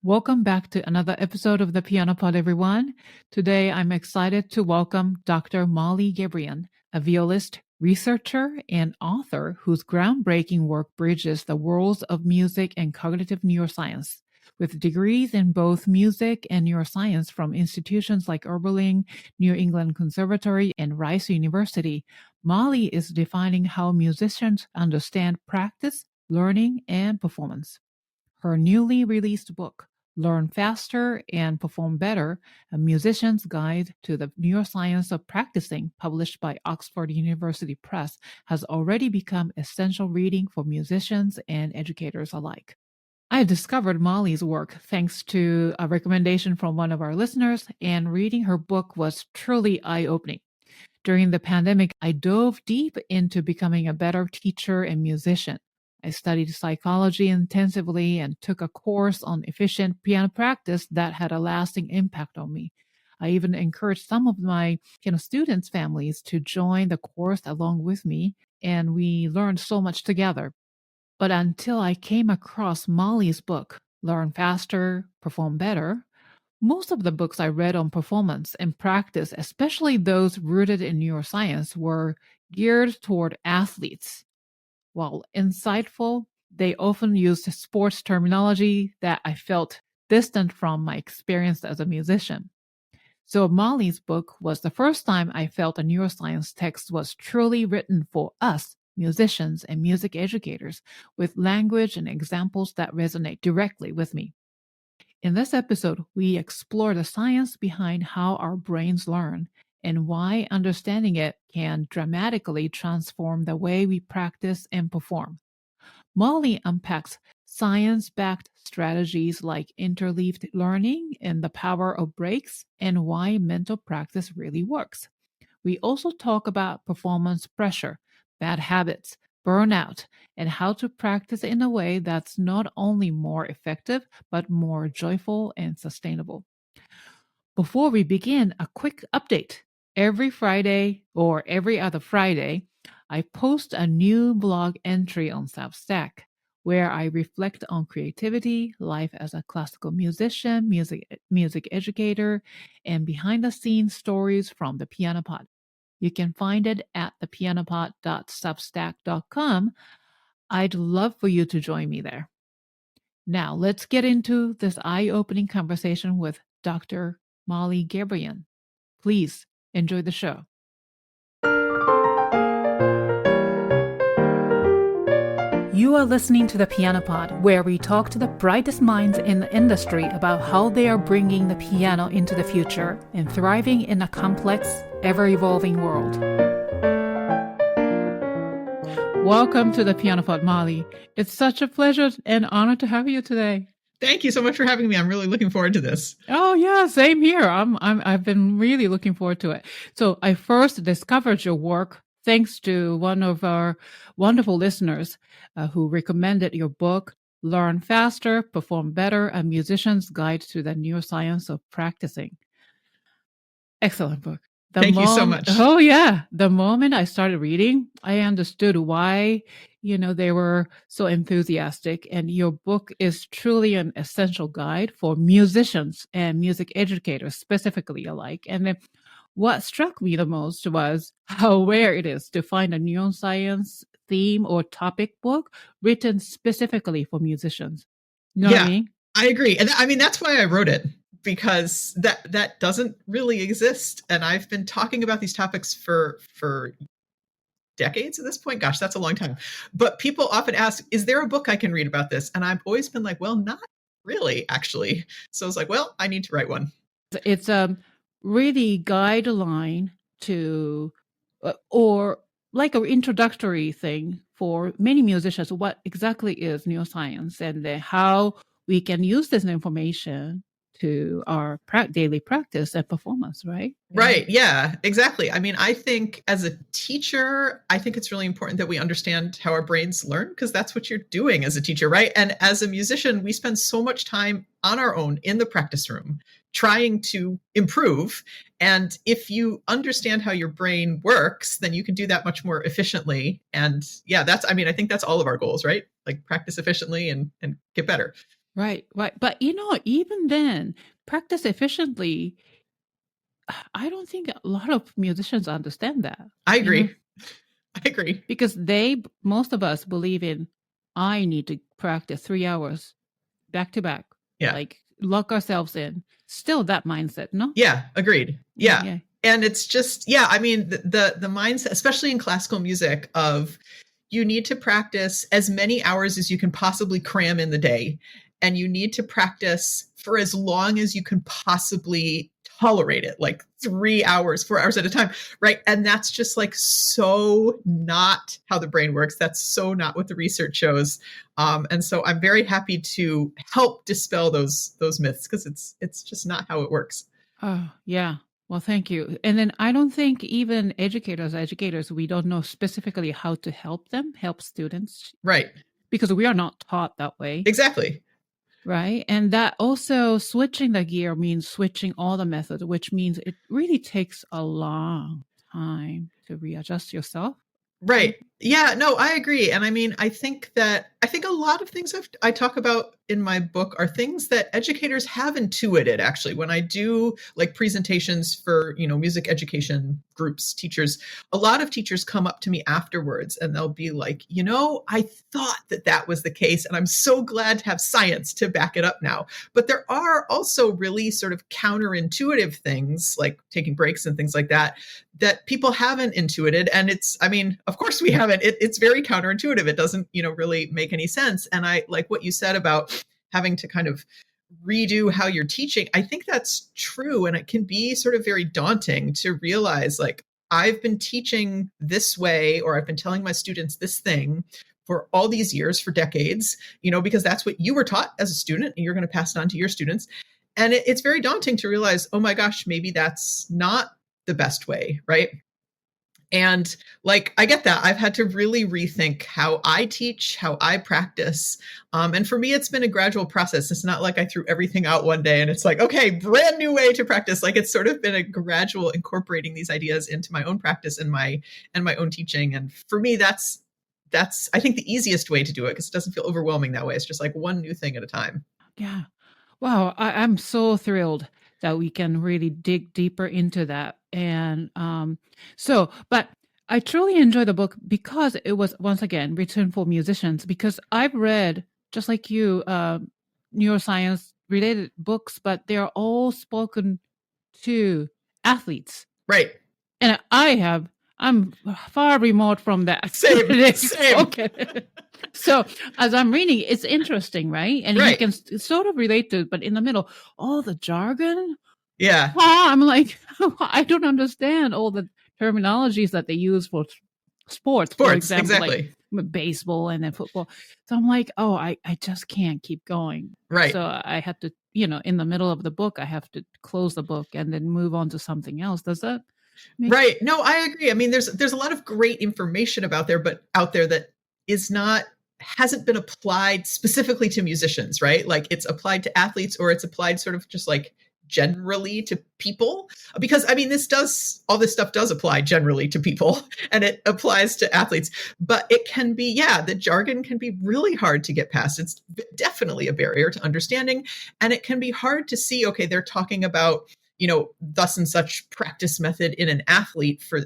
Welcome back to another episode of the Piano Pod, everyone. Today, I'm excited to welcome Dr. Molly Gebrian, a violist, researcher, and author whose groundbreaking work bridges the worlds of music and cognitive neuroscience. With degrees in both music and neuroscience from institutions like Oberlin, New England Conservatory, and Rice University, Molly is defining how musicians understand practice, learning, and performance. Her newly released book, Learn Faster and Perform Better, a musician's guide to the neuroscience of practicing, published by Oxford University Press, has already become essential reading for musicians and educators alike. I discovered Molly's work thanks to a recommendation from one of our listeners, and reading her book was truly eye-opening. During the pandemic, I dove deep into becoming a better teacher and musician. I studied psychology intensively and took a course on efficient piano practice that had a lasting impact on me. I even encouraged some of my students' families to join the course along with me, and we learned so much together. But until I came across Molly's book, Learn Faster, Perform Better, most of the books I read on performance and practice, especially those rooted in neuroscience, were geared toward athletes. While insightful, they often used sports terminology that I felt distant from my experience as a musician. So Molly's book was the first time I felt a neuroscience text was truly written for us, musicians and music educators, with language and examples that resonate directly with me. In this episode, we explore the science behind how our brains learn and why understanding it can dramatically transform the way we practice and perform. Molly unpacks science-backed strategies like interleaved learning and the power of breaks and why mental practice really works. We also talk about performance pressure, bad habits, burnout, and how to practice in a way that's not only more effective, but more joyful and sustainable. Before we begin, a quick update. Every Friday or every other Friday, I post a new blog entry on Substack where I reflect on creativity, life as a classical musician, music educator, and behind-the-scenes stories from the Piano Pod. You can find it at thepianopod.substack.com. I'd love for you to join me there. Now, let's get into this eye-opening conversation with Dr. Molly Gebrian. Please enjoy the show. You are listening to the Piano Pod, where we talk to the brightest minds in the industry about how they are bringing the piano into the future and thriving in a complex, ever-evolving world. Welcome to the Piano Pod, Molly. It's such a pleasure and honor to have you today. Thank you so much for having me. I'm really looking forward to this. Oh yeah, same here. I've been really looking forward to it. So I first discovered your work thanks to one of our wonderful listeners who recommended your book, Learn Faster, Perform Better, A Musician's Guide to the Neuroscience of Practicing. Excellent book. Thank you so much. Oh yeah. The moment I started reading, I understood why, they were so enthusiastic. And your book is truly an essential guide for musicians and music educators specifically alike. And then what struck me the most was how rare it is to find a neuroscience theme or topic book written specifically for musicians. You know what I mean? I agree. And I mean, that's why I wrote it, because that doesn't really exist. And I've been talking about these topics for decades at this point. Gosh, that's a long time. But people often ask, is there a book I can read about this? And I've always been like, well, not really, actually. So I was like, well, I need to write one. It's a really guideline to, or like an introductory thing for many musicians, what exactly is neuroscience and how we can use this information to our daily practice and performance, right? Right. Yeah, exactly. I mean, I think as a teacher, I think it's really important that we understand how our brains learn, because that's what you're doing as a teacher, right? And as a musician, we spend so much time on our own in the practice room trying to improve. And if you understand how your brain works, then you can do that much more efficiently. And yeah, I think that's all of our goals, right? Like practice efficiently and get better. Right, right. But even then, practice efficiently, I don't think a lot of musicians understand that, I you know, agree. I agree. because most of us believe in, I need to practice 3 hours back to back, Yeah. like lock ourselves in. Still that mindset, no? Yeah, agreed. Yeah, Yeah. yeah. And it's just, yeah, I mean, the mindset, especially in classical music, of you need to practice as many hours as you can possibly cram in the day. And you need to practice for as long as you can possibly tolerate it, like 3 hours, 4 hours at a time, right? And that's just like so not how the brain works. That's so not what the research shows. And so I'm very happy to help dispel those myths, because it's just not how it works. Oh, yeah. Well, thank you. And then I don't think even educators, we don't know specifically how to help students, Right. because we are not taught that way. Exactly. Right. And that also switching the gear means switching all the methods, which means it really takes a long time to readjust yourself. Right. Yeah, no, I agree. And I mean, I think a lot of things I talk about in my book are things that educators have intuited, actually. When I do like presentations for, music education groups, teachers, a lot of teachers come up to me afterwards and they'll be like, I thought that was the case, and I'm so glad to have science to back it up now. But there are also really sort of counterintuitive things like taking breaks and things like that people haven't intuited. And I mean, of course we haven't. It's very counterintuitive. It doesn't, really make any sense. And I like what you said about having to kind of redo how you're teaching. I think that's true. And it can be sort of very daunting to realize, like, I've been teaching this way, or I've been telling my students this thing for all these years, for decades, because that's what you were taught as a student, and you're going to pass it on to your students. And it's very daunting to realize, oh my gosh, maybe that's not the best way, right? And like, I get that. I've had to really rethink how I teach, how I practice. And for me, it's been a gradual process. It's not like I threw everything out one day and it's like, okay, brand new way to practice. Like, it's sort of been a gradual incorporating these ideas into my own practice and my own teaching. And for me, that's I think the easiest way to do it, because it doesn't feel overwhelming that way. It's just like one new thing at a time. Yeah. Wow. I'm so thrilled that we can really dig deeper into that. And but I truly enjoy the book because it was, once again, written for musicians, because I've read, just like you, neuroscience related books, but they're all spoken to athletes. Right. And I'm far remote from that. Same. Okay. So as I'm reading, it's interesting, right? And Right. you can sort of relate to it, but in the middle, all the jargon. Yeah. I'm like, I don't understand all the terminologies that they use for sports, for example, exactly. like baseball and then football. So I'm like, oh, I just can't keep going. Right. So I had to, in the middle of the book, I have to close the book and then move on to something else. Does that Right. No, I agree. I mean, there's a lot of great information out there that hasn't been applied specifically to musicians, right? Like, it's applied to athletes, or it's applied sort of just like generally to people, because I mean, all this stuff does apply generally to people, and it applies to athletes. But it can be, the jargon can be really hard to get past. It's definitely a barrier to understanding, and it can be hard to see, okay, they're talking about, thus and such practice method in an athlete for,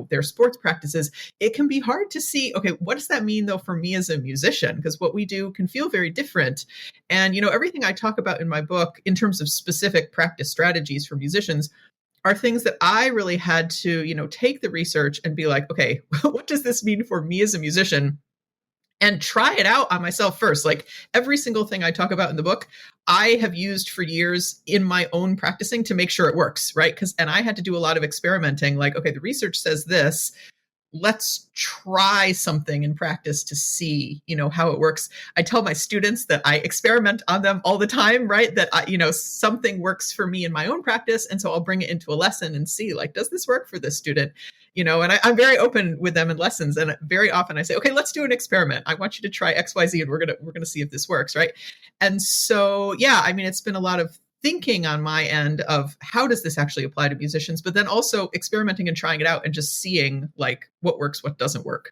their sports practices. It can be hard to see, okay, what does that mean though for me as a musician? Because what we do can feel very different. And, everything I talk about in my book in terms of specific practice strategies for musicians are things that I really had to, take the research and be like, okay, what does this mean for me as a musician? And try it out on myself first. Like, every single thing I talk about in the book, I have used for years in my own practicing to make sure it works, right? And I had to do a lot of experimenting. Like, okay, the research says this. Let's try something in practice to see, how it works. I tell my students that I experiment on them all the time, right? That something works for me in my own practice. And so I'll bring it into a lesson and see, like, does this work for this student? And I'm very open with them in lessons. And very often I say, okay, let's do an experiment. I want you to try X, Y, Z, and we're gonna see if this works, right? And so, I mean, it's been a lot of thinking on my end of how does this actually apply to musicians, but then also experimenting and trying it out and just seeing, like, what works, what doesn't work.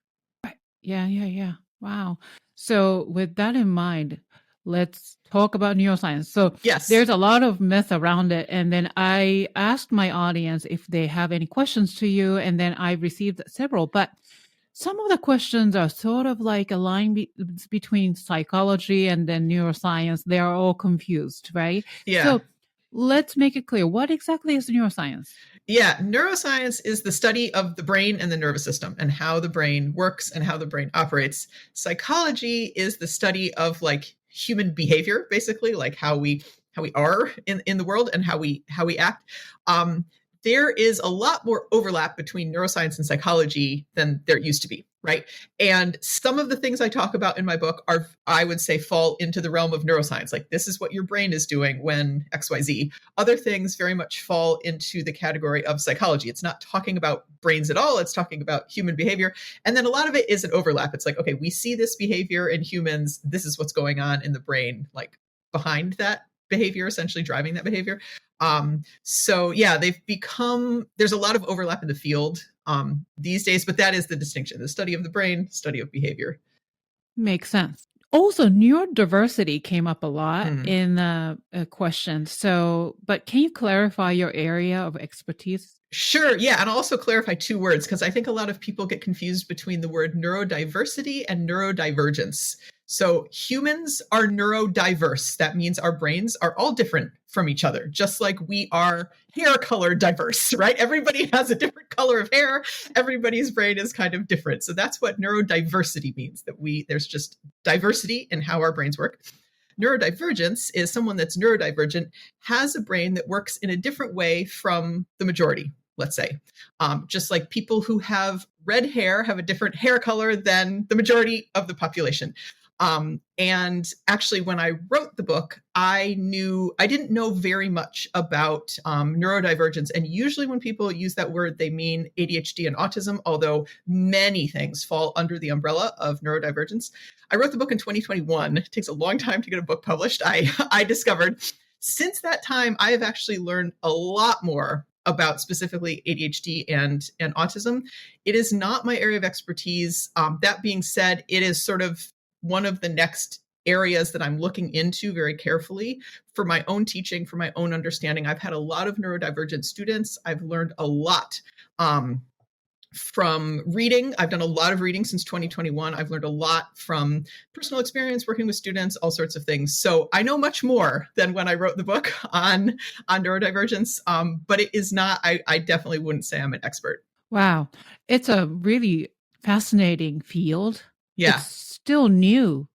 Yeah. Wow. So with that in mind, let's talk about neuroscience. So Yes. there's a lot of myth around it. And then I asked my audience if they have any questions to you, and then I received several. But some of the questions are sort of like a line between psychology and then neuroscience. They are all confused, right? Yeah. So let's make it clear. What exactly is neuroscience? Yeah, neuroscience is the study of the brain and the nervous system and how the brain works and how the brain operates. Psychology is the study of like human behavior, basically, like how we are in the world and how we act. There is a lot more overlap between neuroscience and psychology than there used to be, right? And some of the things I talk about in my book are, I would say, fall into the realm of neuroscience. Like, this is what your brain is doing when XYZ. Other things very much fall into the category of psychology. It's not talking about brains at all. It's talking about human behavior. And then a lot of it is an overlap. It's like, okay, we see this behavior in humans. This is what's going on in the brain, like behind that behavior, essentially driving that behavior. So yeah, there's a lot of overlap in the field these days, but that is the distinction: the study of the brain, study of behavior. Makes sense. Also, neurodiversity came up a lot in the question. So, but can you clarify your area of expertise? Sure. Yeah. And I'll also clarify two words, because I think a lot of people get confused between the word neurodiversity and neurodivergence. So humans are neurodiverse. That means our brains are all different from each other, just like we are hair color diverse, right? Everybody has a different color of hair. Everybody's brain is kind of different. So that's what neurodiversity means, that there's just diversity in how our brains work. Neurodivergence is someone that's neurodivergent, has a brain that works in a different way from the majority, let's say. Just like people who have red hair have a different hair color than the majority of the population. And actually, when I wrote the book, I didn't know very much about neurodivergence. And usually when people use that word, they mean ADHD and autism, although many things fall under the umbrella of neurodivergence. I wrote the book in 2021. It takes a long time to get a book published. I discovered since that time, I have actually learned a lot more about specifically ADHD and autism. It is not my area of expertise. That being said, it is sort of one of the next areas that I'm looking into very carefully for my own teaching, for my own understanding. I've had a lot of neurodivergent students. I've learned a lot from reading. I've done a lot of reading since 2021. I've learned a lot from personal experience working with students, all sorts of things. So I know much more than when I wrote the book on neurodivergence, but it is not, I definitely wouldn't say I'm an expert. Wow. It's a really fascinating field. Yeah. It's still new.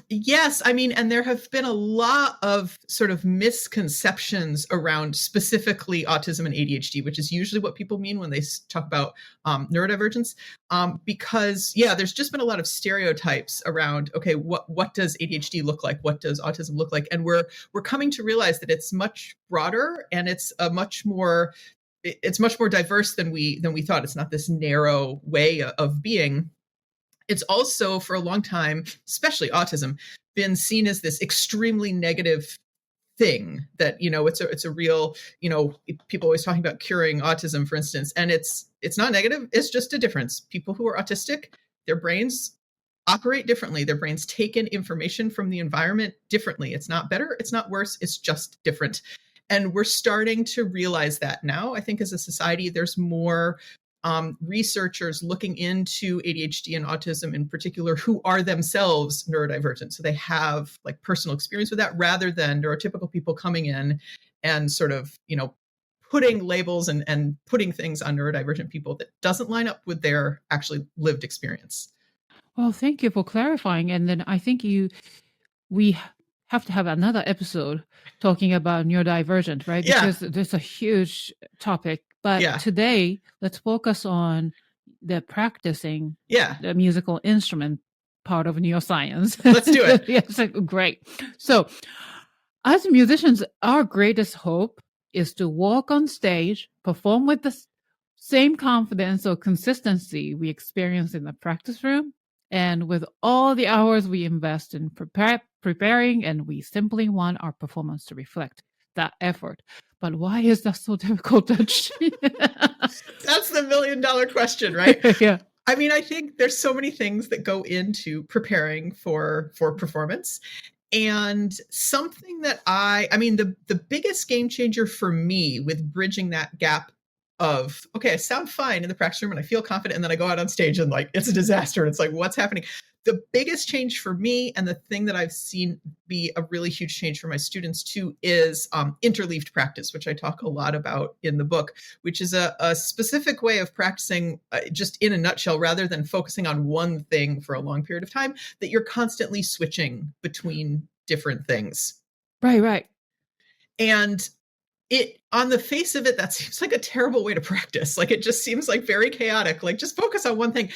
Yes. I mean, and there have been a lot of sort of misconceptions around specifically autism and ADHD, which is usually what people mean when they talk about neurodivergence. Because, yeah, there's just been a lot of stereotypes around, okay, what does ADHD look like? What does autism look like? And we're coming to realize that it's much broader and it's much more diverse than we thought. It's not this narrow way of being. It's also, for a long time, especially autism, been seen as this extremely negative thing that, it's a real, people always talking about curing autism, for instance, and it's not negative. It's just a difference. People who are autistic, their brains operate differently. Their brains take in information from the environment differently. It's not better. It's not worse. It's just different. And we're starting to realize that now. I think as a society, there's more researchers looking into ADHD and autism in particular who are themselves neurodivergent. So they have like personal experience with that rather than neurotypical people coming in and sort of, putting labels and putting things on neurodivergent people that doesn't line up with their actually lived experience. Well, thank you for clarifying. And then I think we have to have another episode talking about neurodivergent, right? Because there's a huge topic. But today, let's focus on the practicing the musical instrument part of neuroscience. Let's do it. Yes, great. So as musicians, our greatest hope is to walk on stage, perform with the same confidence or consistency we experience in the practice room, and with all the hours we invest in preparing, and we simply want our performance to reflect that effort. But why is that so difficult to achieve? That's the $1 million question, right? Yeah. I mean, I think there's so many things that go into preparing for performance. And something that I mean, the biggest game changer for me with bridging that gap of, okay, I sound fine in the practice room and I feel confident, and then I go out on stage and like it's a disaster and it's like, what's happening? The biggest change for me, and the thing that I've seen be a really huge change for my students too, is interleaved practice, which I talk a lot about in the book, which is a specific way of practicing, just in a nutshell, rather than focusing on one thing for a long period of time, that you're constantly switching between different things. Right. And it, on the face of it, that seems like a terrible way to practice. Like, it just seems like very chaotic, like just focus on one thing.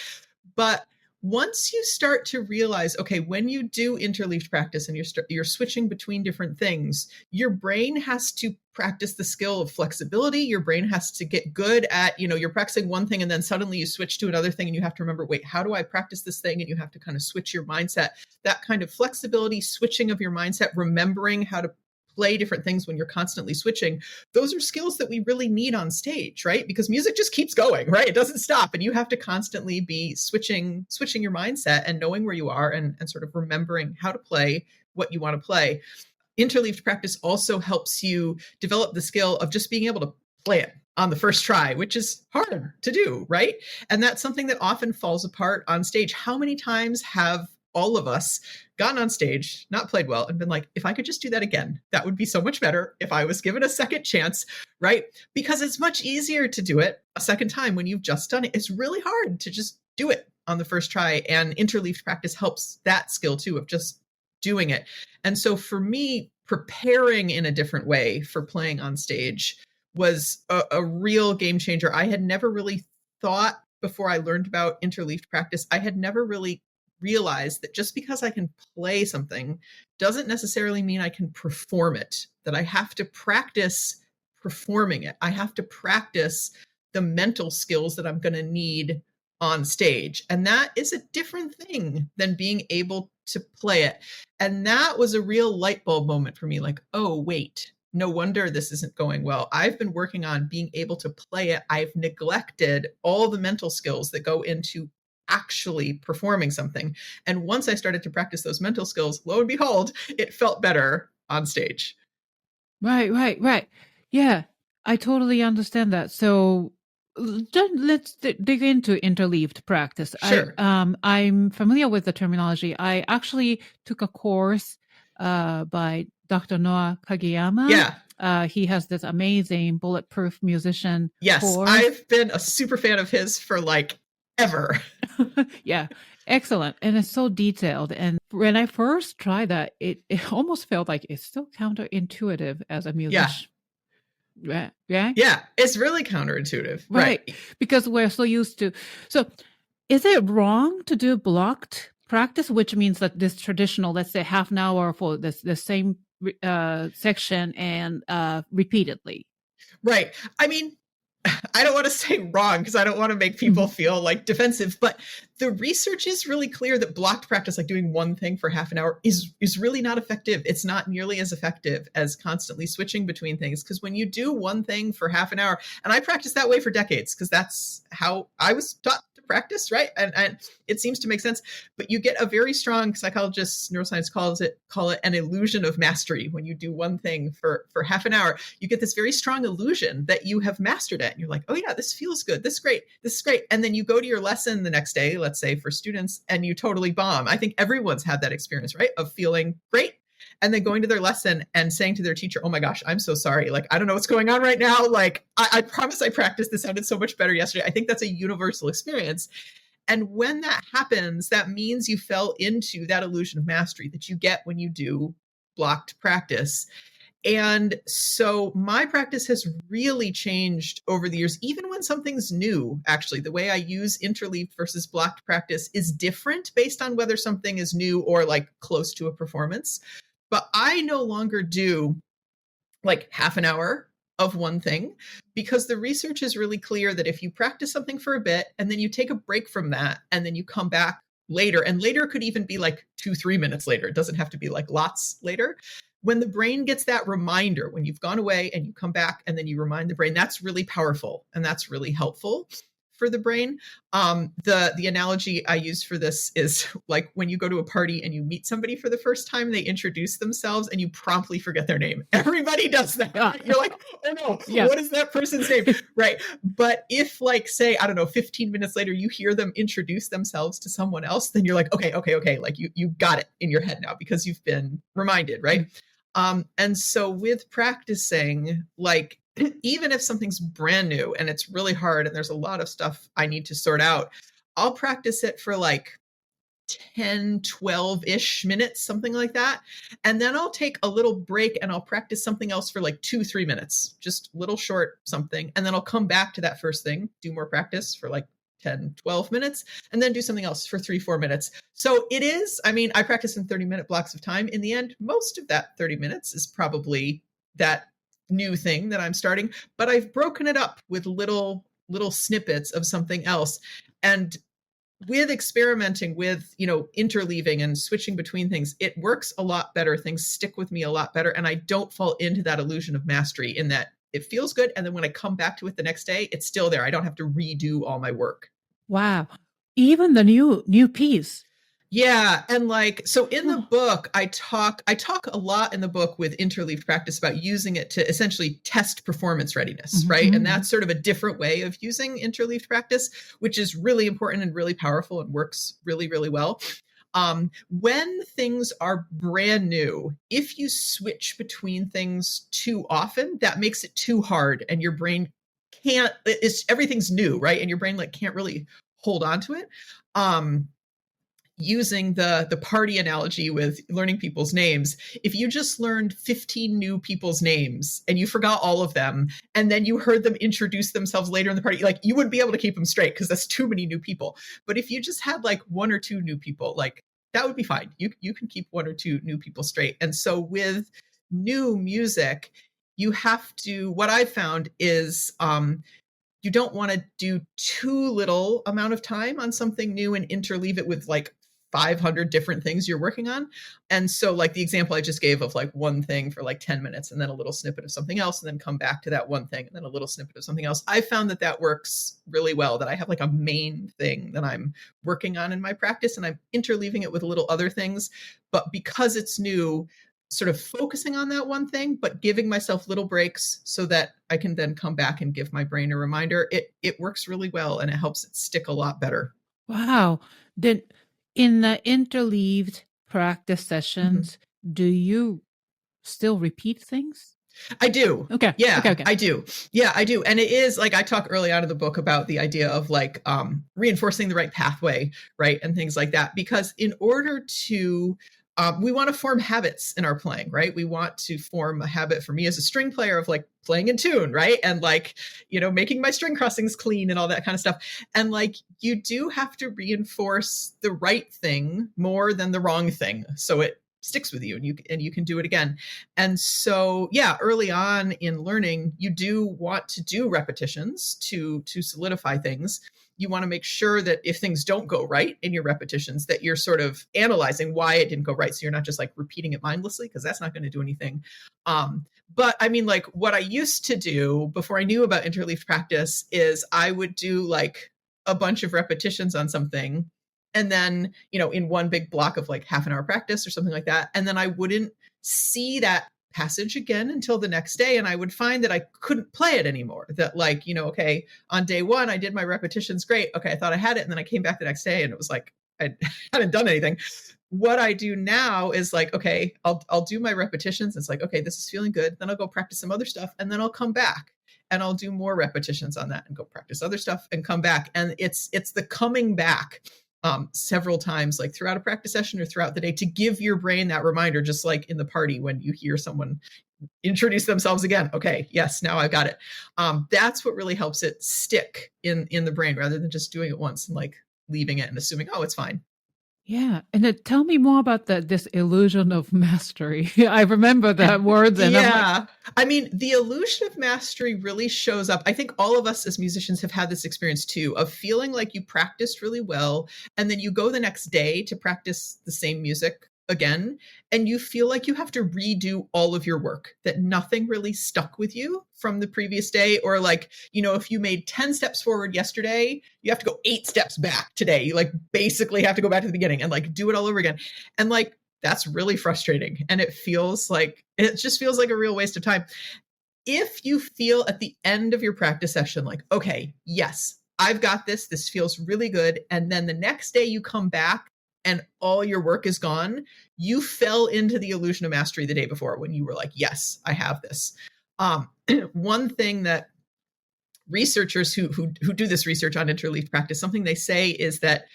But once you start to realize, okay, when you do interleaved practice and you're switching between different things, your brain has to practice the skill of flexibility. Your brain has to get good at, you're practicing one thing and then suddenly you switch to another thing and you have to remember, wait, how do I practice this thing? And you have to kind of switch your mindset. That kind of flexibility, switching of your mindset, remembering how to play different things when you're constantly switching, those are skills that we really need on stage, right? Because music just keeps going, right? It doesn't stop, and you have to constantly be switching your mindset and knowing where you are, and sort of remembering how to play what you want to play. Interleaved practice also helps you develop the skill of just being able to play it on the first try, which is hard to do, right? And that's something that often falls apart on stage. How many times have all of us gotten on stage, not played well, and been like, if I could just do that again, that would be so much better if I was given a second chance, right? Because it's much easier to do it a second time when you've just done it. It's really hard to just do it on the first try. And interleaved practice helps that skill too, of just doing it. And so for me, preparing in a different way for playing on stage was a real game changer. I had never really thought, before I learned about interleaved practice, I had never really realized that just because I can play something doesn't necessarily mean I can perform it, that I have to practice performing it. I have to practice the mental skills that I'm going to need on stage. And that is a different thing than being able to play it. And that was a real light bulb moment for me, like, oh, wait, no wonder this isn't going well. I've been working on being able to play it. I've neglected all the mental skills that go into actually performing something. And once I started to practice those mental skills, lo and behold, it felt better on stage. Right. Yeah, I totally understand that. So let's dig into interleaved practice. Sure. I'm familiar with the terminology. I actually took a course by Dr. Noah Kageyama. Yeah. He has this amazing bulletproof musician course. I've been a super fan of his for like ever. Yeah, excellent. And it's so detailed. And when I first tried that, it almost felt like it's still counterintuitive as a musician. Yeah. Yeah, it's really counterintuitive. Right. Because we're so used to. So is it wrong to do blocked practice, which means that this traditional, let's say half an hour for the same section and repeatedly? Right. I mean, I don't want to say wrong because I don't want to make people feel like defensive, but the research is really clear that blocked practice, like doing one thing for half an hour, is really not effective. It's not nearly as effective as constantly switching between things. Because when you do one thing for half an hour, and I practiced that way for decades because that's how I was taught to practice, right? And it seems to make sense. But you get a very strong, psychologists, neuroscience call it an illusion of mastery. When you do one thing for half an hour, you get this very strong illusion that you have mastered it. And you're like, oh yeah, this feels good. This is great. And then you go to your lesson the next day, let's say for students, and you totally bomb. I think everyone's had that experience, right? Of feeling great and then going to their lesson and saying to their teacher, oh my gosh, I'm so sorry. Like, I don't know what's going on right now. Like, I promise I practiced. This sounded so much better yesterday. I think that's a universal experience. And when that happens, that means you fell into that illusion of mastery that you get when you do blocked practice. And so my practice has really changed over the years, even when something's new. Actually, the way I use interleaved versus blocked practice is different based on whether something is new or like close to a performance. But I no longer do like half an hour of one thing, because the research is really clear that if you practice something for a bit and then you take a break from that and then you come back later, and later could even be like 2-3 minutes later. It doesn't have to be like lots later. When the brain gets that reminder, when you've gone away and you come back and then you remind the brain, that's really powerful and that's really helpful for the brain. The analogy I use for this is like when you go to a party and you meet somebody for the first time, they introduce themselves and you promptly forget their name. Everybody does that. Yeah. You're like, oh no, Yeah. what is that person's name? Right. But if like, say, I don't know, 15 minutes later, you hear them introduce themselves to someone else, then you're like, okay. Like you got it in your head now because you've been reminded, right? And so with practicing, like, even if something's brand new and it's really hard and there's a lot of stuff I need to sort out, I'll practice it for like 10, 12-ish minutes, something like that. And then I'll take a little break and I'll practice something else for like 2-3 minutes, just little short something. And then I'll come back to that first thing, do more practice for like 10, 12 minutes, and then do something else for 3-4 minutes. So it is, I mean, I practice in 30-minute blocks of time. In the end, most of that 30 minutes is probably that new thing that I'm starting, but I've broken it up with little snippets of something else. And with experimenting with, interleaving and switching between things, it works a lot better. Things stick with me a lot better. And I don't fall into that illusion of mastery in that it feels good. And then when I come back to it the next day, it's still there. I don't have to redo all my work. Wow. Even the new piece. Yeah. And like, so in the book, I talk a lot in the book with interleaved practice about using it to essentially test performance readiness, right? And that's sort of a different way of using interleaved practice, which is really important and really powerful and works really, really well. When things are brand new, if you switch between things too often, that makes it too hard and your brain everything's new, right? And your brain like can't really hold on to it. Using the party analogy with learning people's names, if you just learned 15 new people's names and you forgot all of them, and then you heard them introduce themselves later in the party, like you wouldn't be able to keep them straight because that's too many new people. But if you just had like 1 or 2 new people, like that would be fine. You can keep 1 or 2 new people straight. And so with new music, you have to, what I've found is, you don't want to do too little amount of time on something new and interleave it with like 500 different things you're working on. And so like the example I just gave of like one thing for like 10 minutes and then a little snippet of something else, and then come back to that one thing and then a little snippet of something else. I found that works really well, that I have like a main thing that I'm working on in my practice and I'm interleaving it with little other things. But because it's new, sort of focusing on that one thing, but giving myself little breaks so that I can then come back and give my brain a reminder. It works really well and it helps it stick a lot better. Wow. Then in the interleaved practice sessions, do you still repeat things? I do. Okay. Yeah, Okay. I do. Yeah, I do. And it is like, I talk early on in the book about the idea of like reinforcing the right pathway, right? And things like that, because in order to, we want to form habits in our playing, right? We want to form a habit, for me as a string player, of like playing in tune, right? And like, making my string crossings clean and all that kind of stuff. And like, you do have to reinforce the right thing more than the wrong thing, so it sticks with you and you can do it again. And so, yeah, early on in learning, you do want to do repetitions to solidify things. You want to make sure that if things don't go right in your repetitions, that you're sort of analyzing why it didn't go right. So you're not just like repeating it mindlessly, because that's not going to do anything. But I mean, like what I used to do before I knew about interleaved practice is I would do like a bunch of repetitions on something. And then, in one big block of like half an hour practice or something like that. And then I wouldn't see that passage again until the next day. And I would find that I couldn't play it anymore. That like, okay, on day 1, I did my repetitions. Great. Okay. I thought I had it. And then I came back the next day and it was like, I hadn't done anything. What I do now is like, okay, I'll do my repetitions. It's like, okay, this is feeling good. Then I'll go practice some other stuff. And then I'll come back and I'll do more repetitions on that and go practice other stuff and come back. And it's the coming back several times, like throughout a practice session or throughout the day, to give your brain that reminder, just like in the party when you hear someone introduce themselves again. Okay, yes, now I've got it. That's what really helps it stick in the brain, rather than just doing it once and like leaving it and assuming, oh, it's fine. Yeah. And then tell me more about this illusion of mastery. I remember that word. And yeah. I mean, the illusion of mastery really shows up. I think all of us as musicians have had this experience too, of feeling like you practiced really well, and then you go the next day to practice the same music again, and you feel like you have to redo all of your work, that nothing really stuck with you from the previous day. Or like, if you made 10 steps forward yesterday, you have to go 8 steps back today. You like basically have to go back to the beginning and like do it all over again. And like, that's really frustrating. And it just feels like a real waste of time. If you feel at the end of your practice session, like, okay, yes, I've got this. This feels really good. And then the next day you come back and all your work is gone, you fell into the illusion of mastery the day before when you were like, yes, I have this. One thing that researchers who do this research on interleaved practice, something they say is that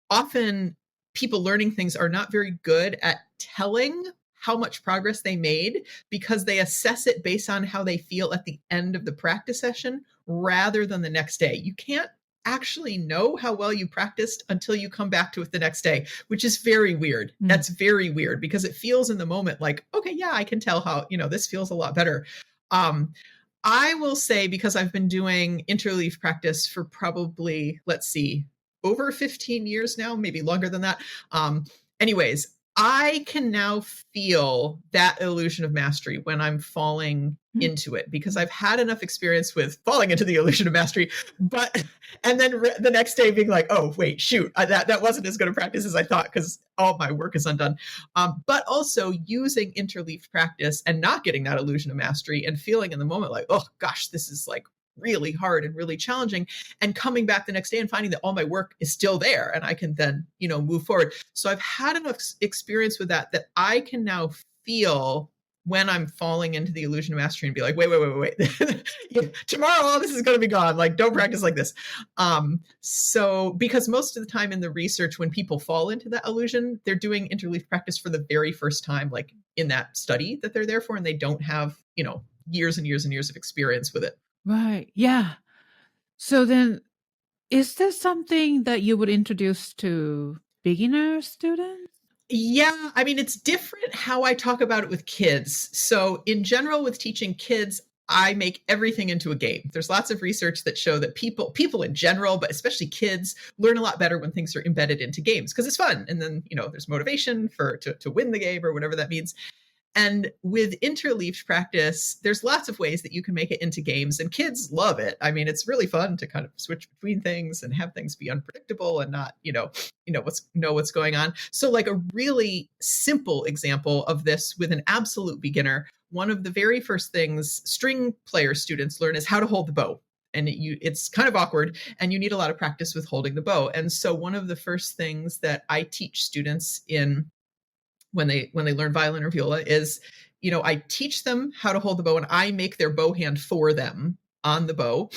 often people learning things are not very good at telling how much progress they made, because they assess it based on how they feel at the end of the practice session rather than the next day. You can't actually know how well you practiced until you come back to it the next day, which is very weird. That's very weird, because it feels in the moment like, okay, yeah, I can tell how, this feels a lot better. I will say, because I've been doing interleaved practice for probably, over 15 years now, maybe longer than that. Anyways, I can now feel that illusion of mastery when I'm falling into it, because I've had enough experience with falling into the illusion of mastery, and then the next day being like, oh, wait, shoot, that wasn't as good a practice as I thought, because all my work is undone. But also using interleaved practice and not getting that illusion of mastery and feeling in the moment like, oh gosh, this is like really hard and really challenging, and coming back the next day and finding that all my work is still there and I can then, move forward. So I've had enough experience with that I can now feel when I'm falling into the illusion of mastery and be like, wait. Tomorrow all this is going to be gone. Like, don't practice like this. So because most of the time in the research, when people fall into that illusion, they're doing interleaved practice for the very first time, like in that study that they're there for, and they don't have, years and years and years of experience with it. Right. Yeah. So then, is this something that you would introduce to beginner students? Yeah, I mean, it's different how I talk about it with kids. So in general, with teaching kids, I make everything into a game. There's lots of research that show that people in general, but especially kids, learn a lot better when things are embedded into games, because it's fun. And then, there's motivation to win the game or whatever that means. And with interleaved practice, there's lots of ways that you can make it into games, and kids love it. I mean, it's really fun to kind of switch between things and have things be unpredictable and not, know what's going on. So like a really simple example of this with an absolute beginner, one of the very first things string player students learn is how to hold the bow. And it's kind of awkward, and you need a lot of practice with holding the bow. And so one of the first things that I teach students when they learn violin or viola is, I teach them how to hold the bow, and I make their bow hand for them on the bow.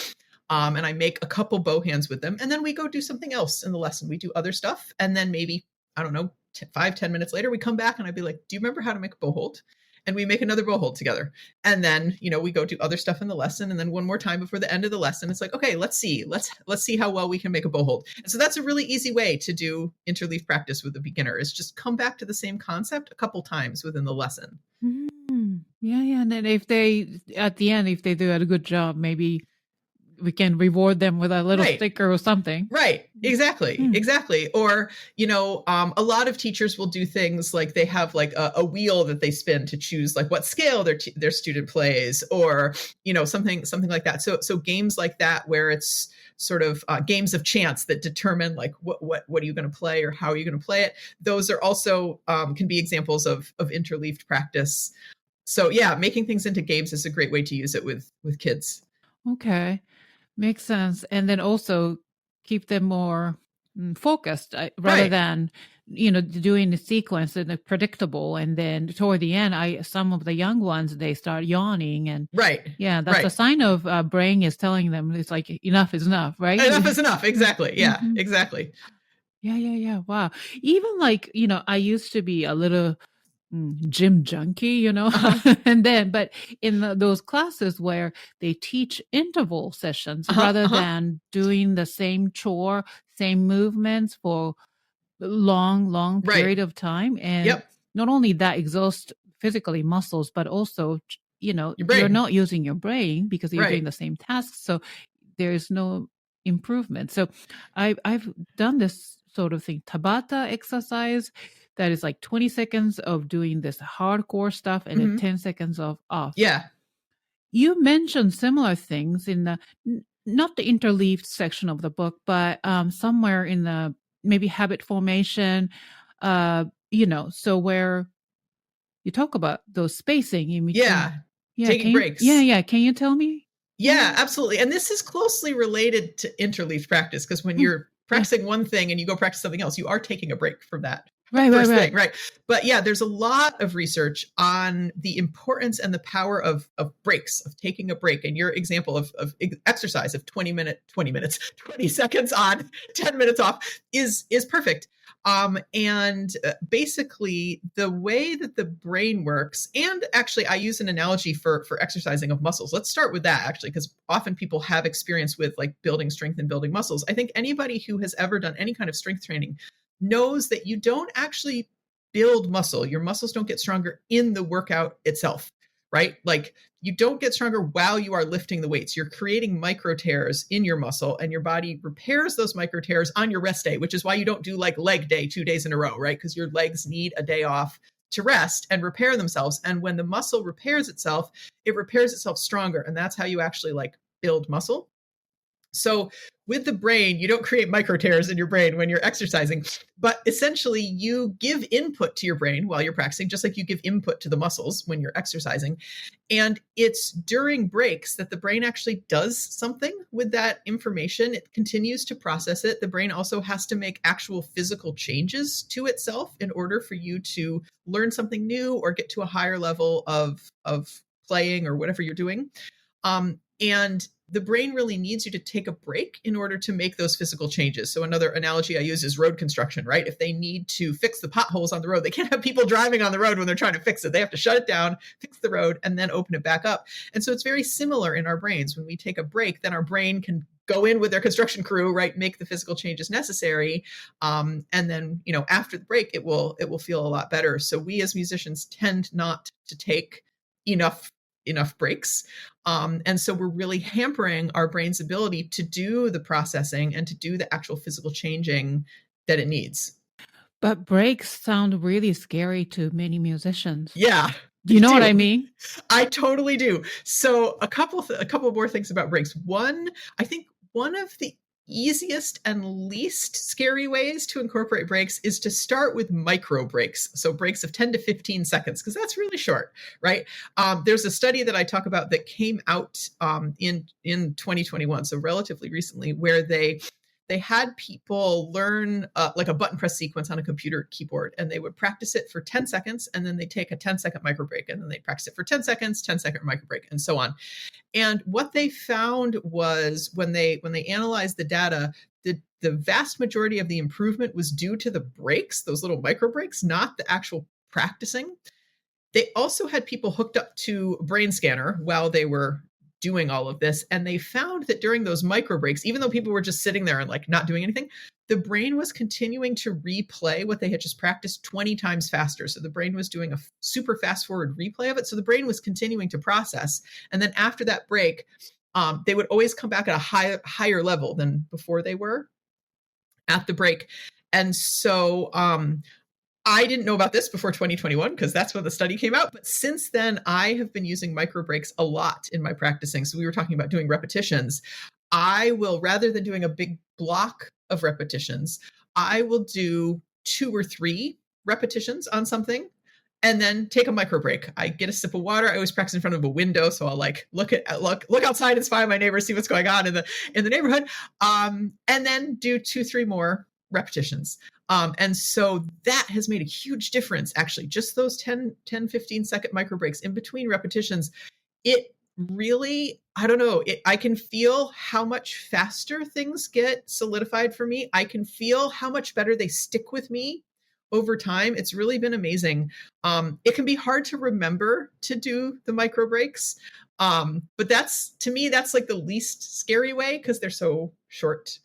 And I make a couple bow hands with them. And then we go do something else in the lesson. We do other stuff. And then maybe, I don't know, 5-10 minutes later, we come back and I'd be like, do you remember how to make a bow hold? And we make another bow hold together. And then, we go do other stuff in the lesson. And then one more time before the end of the lesson, it's like, okay, let's see how well we can make a bow hold. And so that's a really easy way to do interleaved practice with a beginner, is just come back to the same concept a couple times within the lesson. Yeah. And then if they, at the end, if they do a good job, maybe we can reward them with a little sticker or something. Right. Exactly. Or, a lot of teachers will do things like they have like a wheel that they spin to choose like what scale their student plays, or, something like that. So games like that, where it's sort of games of chance that determine like what are you going to play or how are you going to play it. Those are also can be examples of interleaved practice. So yeah, making things into games is a great way to use it with kids. Okay. Makes sense. And then also keep them more focused rather than, doing the sequence and the predictable. And then toward the end, some of the young ones, they start yawning. And that's a sign of brain is telling them it's like enough is enough, right? Enough is enough. Exactly. Yeah, exactly. Yeah. Wow. Even like, I used to be a little gym junkie, but in those classes where they teach interval sessions rather than doing the same chore, same movements for long period of time. And not only that exhausts physically muscles, but also, you're not using your brain because you're doing the same tasks. So there's no improvement. So I've done this sort of thing, Tabata exercise. that is like 20 seconds of doing this hardcore stuff and then 10 seconds of off. Yeah. You mentioned similar things in the not the interleaved section of the book, but somewhere in the maybe habit formation, so where you talk about those spacing in between. Taking breaks. Can you tell me? Yeah, absolutely. And this is closely related to interleaved practice, because when you're practicing one thing and you go practice something else, you are taking a break from that thing, right? But yeah, there's a lot of research on the importance and the power of breaks, of taking a break. And your example of exercise of 20 seconds on, 10 minutes off is perfect. And basically the way that the brain works, and actually I use an analogy for exercising of muscles. Let's start with that, actually, because often people have experience with like building strength and building muscles. I think anybody who has ever done any kind of strength training knows that you don't actually build muscle. Your muscles don't get stronger in the workout itself, right? Like you don't get stronger while you are lifting the weights. You're creating micro tears in your muscle, and your body repairs those micro tears on your rest day, which is why you don't do like leg day 2 days in a row, right? Because your legs need a day off to rest and repair themselves. And when the muscle repairs itself, it repairs itself stronger. And that's how you actually like build muscle. So with the brain, you don't create micro tears in your brain when you're exercising, but essentially you give input to your brain while you're practicing, just like you give input to the muscles when you're exercising. And it's during breaks that the brain actually does something with that information. It continues to process it. The brain also has to make actual physical changes to itself in order for you to learn something new or get to a higher level of playing or whatever you're doing. And the brain really needs you to take a break in order to make those physical changes. So another analogy I use is road construction, right? If they need to fix the potholes on the road, they can't have people driving on the road when they're trying to fix it. They have to shut it down, fix the road, and then open it back up. And so it's very similar in our brains. When we take a break, then our brain can go in with their construction crew, right? Make the physical changes necessary. And then, after the break, it will feel a lot better. So we as musicians tend not to take enough breaks. And so we're really hampering our brain's ability to do the processing and to do the actual physical changing that it needs. But breaks sound really scary to many musicians. Yeah. Do you know what I mean? I totally do. So a couple more things about breaks. One, I think one of the easiest and least scary ways to incorporate breaks is to start with micro breaks. So breaks of 10 to 15 seconds, because that's really short, right? There's a study that I talk about that came out in 2021, so relatively recently, where they had people learn like a button press sequence on a computer keyboard, and they would practice it for 10 seconds, and then they take a 10-second micro break, and then they practice it for 10 seconds, 10-second micro break, and so on. And what they found was when they analyzed the data, the vast majority of the improvement was due to the breaks, those little micro breaks, not the actual practicing. They also had people hooked up to a brain scanner while they were doing all of this. And they found that during those micro breaks, even though people were just sitting there and like not doing anything, the brain was continuing to replay what they had just practiced 20 times faster. So the brain was doing a super fast forward replay of it. So the brain was continuing to process. And then after that break, they would always come back at a higher level than before they were at the break. And so I didn't know about this before 2021 because that's when the study came out. But since then, I have been using micro breaks a lot in my practicing. So we were talking about doing repetitions. I will, rather than doing a big block of repetitions, I will do 2 or 3 repetitions on something and then take a micro break. I get a sip of water. I always practice in front of a window. So I'll like look outside and spy my neighbors, see what's going on in the neighborhood. And then do 2, 3 more repetitions. And so that has made a huge difference, actually, just those 10, 15 second micro breaks in between repetitions. It really, I don't know, I can feel how much faster things get solidified for me. I can feel how much better they stick with me over time. It's really been amazing. It can be hard to remember to do the micro breaks. But to me, that's like the least scary way because they're so short.